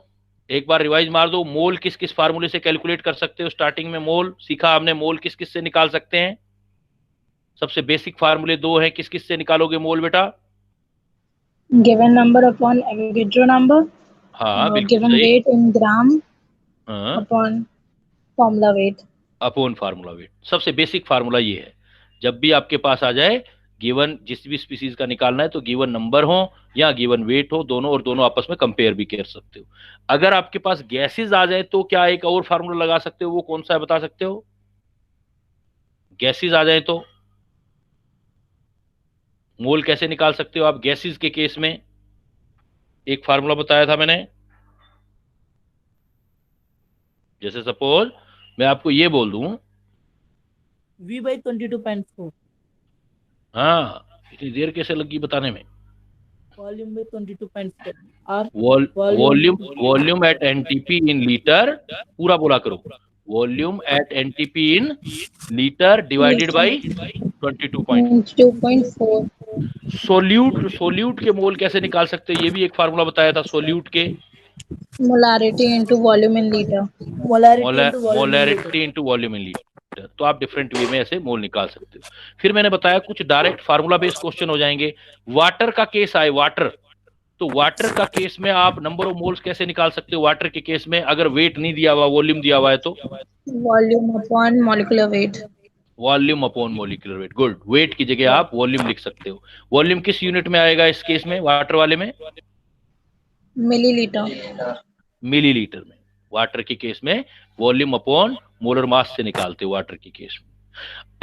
एक बार रिवाइज मार दो। मोल किस किस फार्मूले से कैलकुलेट कर सकते हो, स्टार्टिंग में मोल सीखा हमने, मोल किस किस से निकाल सकते हैं। सबसे बेसिक फार्मूले दो हैं, किस किस से निकालोगे मोल बेटा। Given number upon Avogadro number, हाँ बिल्कुल गिवन सही। वेट इन ग्राम हाँ, upon formula wait. Upon formula wait, सबसे बेसिक फार्मूला ये है। जब भी आपके पास आ जाए गिवन जिस भी स्पीसीज का निकालना है, तो गिवन नंबर हो या गिवन वेट हो, दोनों, और दोनों आपस में कंपेयर भी कर सकते हो। अगर आपके पास गैसेज आ जाए तो क्या एक और फार्मूला लगा सकते हो, वो कौन सा है बता सकते हो। गैसेज आ जाए तो मोल कैसे निकाल सकते हो आप गैसेज के केस में, एक फार्मूला बताया था मैंने। जैसे सपोज मैं आपको ये बोल दूं, V/22.4, हाँ इतनी देर कैसे लगी बताने में। वॉल्यूम by 22.4, और volume at NTP in litre, पूरा बोला करो, volume at NTP in litre divided by 22.4। 2.4 solute के मोल कैसे निकाल सकते हो, ये भी एक फार्मूला बताया था सोल्यूट के। Molarity into volume in litre. Molarity into volume in litre. तो आप डिफरेंट वे में ऐसे मोल निकाल सकते हो। फिर मैंने बताया कुछ डायरेक्ट फार्मूला बेस्ड क्वेश्चन हो जाएंगे। वाटर का केस आए, वाटर, तो वाटर का केस में आप नंबर ऑफ मोल्स कैसे निकाल सकते हो। वाटर के केस में अगर वेट नहीं दिया हुआ, वॉल्यूम दिया हुआ है, तो volume upon molecular weight. Volume upon molecular weight. Good, weight की जगह आप वॉल्यूम लिख सकते हो। वॉल्यूम किस यूनिट में आएगा इस केस में, वाटर वाले में मिलीलीटर। मिलीलीटर में। वाटर के केस में वॉल्यूम अपॉन मोलर मास से निकालते हो वाटर के केस में।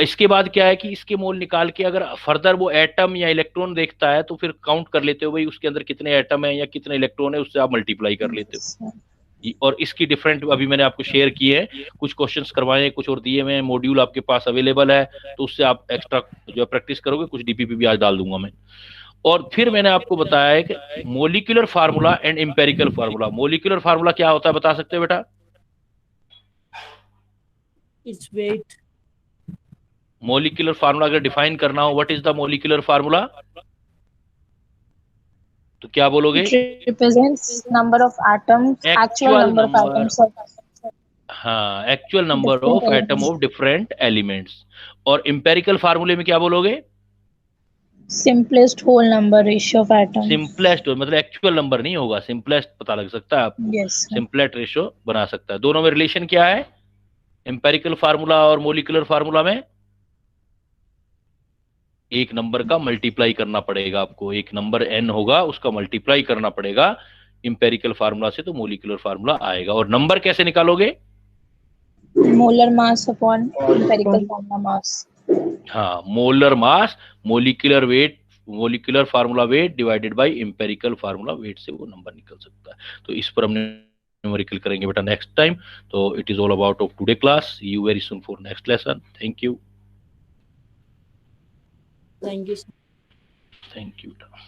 इसके बाद क्या है कि इसके मोल निकाल के अगर फर्दर वो एटम या इलेक्ट्रॉन देखता है तो फिर काउंट कर लेते हो भाई उसके अंदर कितने एटम है या कितने इलेक्ट्रॉन है, उससे आप मल्टीप्लाई कर लेते हो। और इसकी डिफरेंट अभी मैंने आपको शेयर किए हैं, कुछ क्वेश्चंस करवाए, कुछ और दिए हुए हैं, मॉड्यूल आपके पास अवेलेबल है, तो उससे आप एक्स्ट्रा जो प्रैक्टिस करोगे। कुछ डीपीपी भी आज डाल दूंगा मैं। और फिर मैंने आपको बताया है कि molecular formula and empirical formula. Molecular formula क्या होता है बता सकते हो बेटा। its weight, मोलिकुलर फार्मूला अगर डिफाइन करना हो, what is the molecular formula, तो क्या बोलोगे। It represents number of atoms, actual number of atoms of हाँ, actual number of different atom elements. Of different elements. और इंपेरिकल फार्मूले में क्या बोलोगे, simplest whole number ratio of atoms. Simplest, मतलब एक्चुअल नंबर नहीं होगा, सिंपलेस्ट पता लग सकता है आपको, Yes, sir. सिंपलेस्ट रेशियो बना सकता है। दोनों में रिलेशन क्या है, इंपेरिकल फार्मूला और मोलिकुलर फार्मूला में एक नंबर का मल्टीप्लाई करना पड़ेगा आपको, एक नंबर n होगा उसका मल्टीप्लाई करना पड़ेगा इंपेरिकल फार्मूला से, तो मोलिकुलर फार्मूला आएगा। और नंबर कैसे निकालोगे, molar mass upon empirical formula mass. हाँ, molar mass, molecular weight molecular formula weight divided by empirical formula wait से वो नंबर निकल सकता है। तो इस पर हमने न्यूमेरिकल करेंगे बेटा नेक्स्ट टाइम। तो it is all about of today class. See you very soon for next lesson. Thank you. Thank you. Thank you बेटा।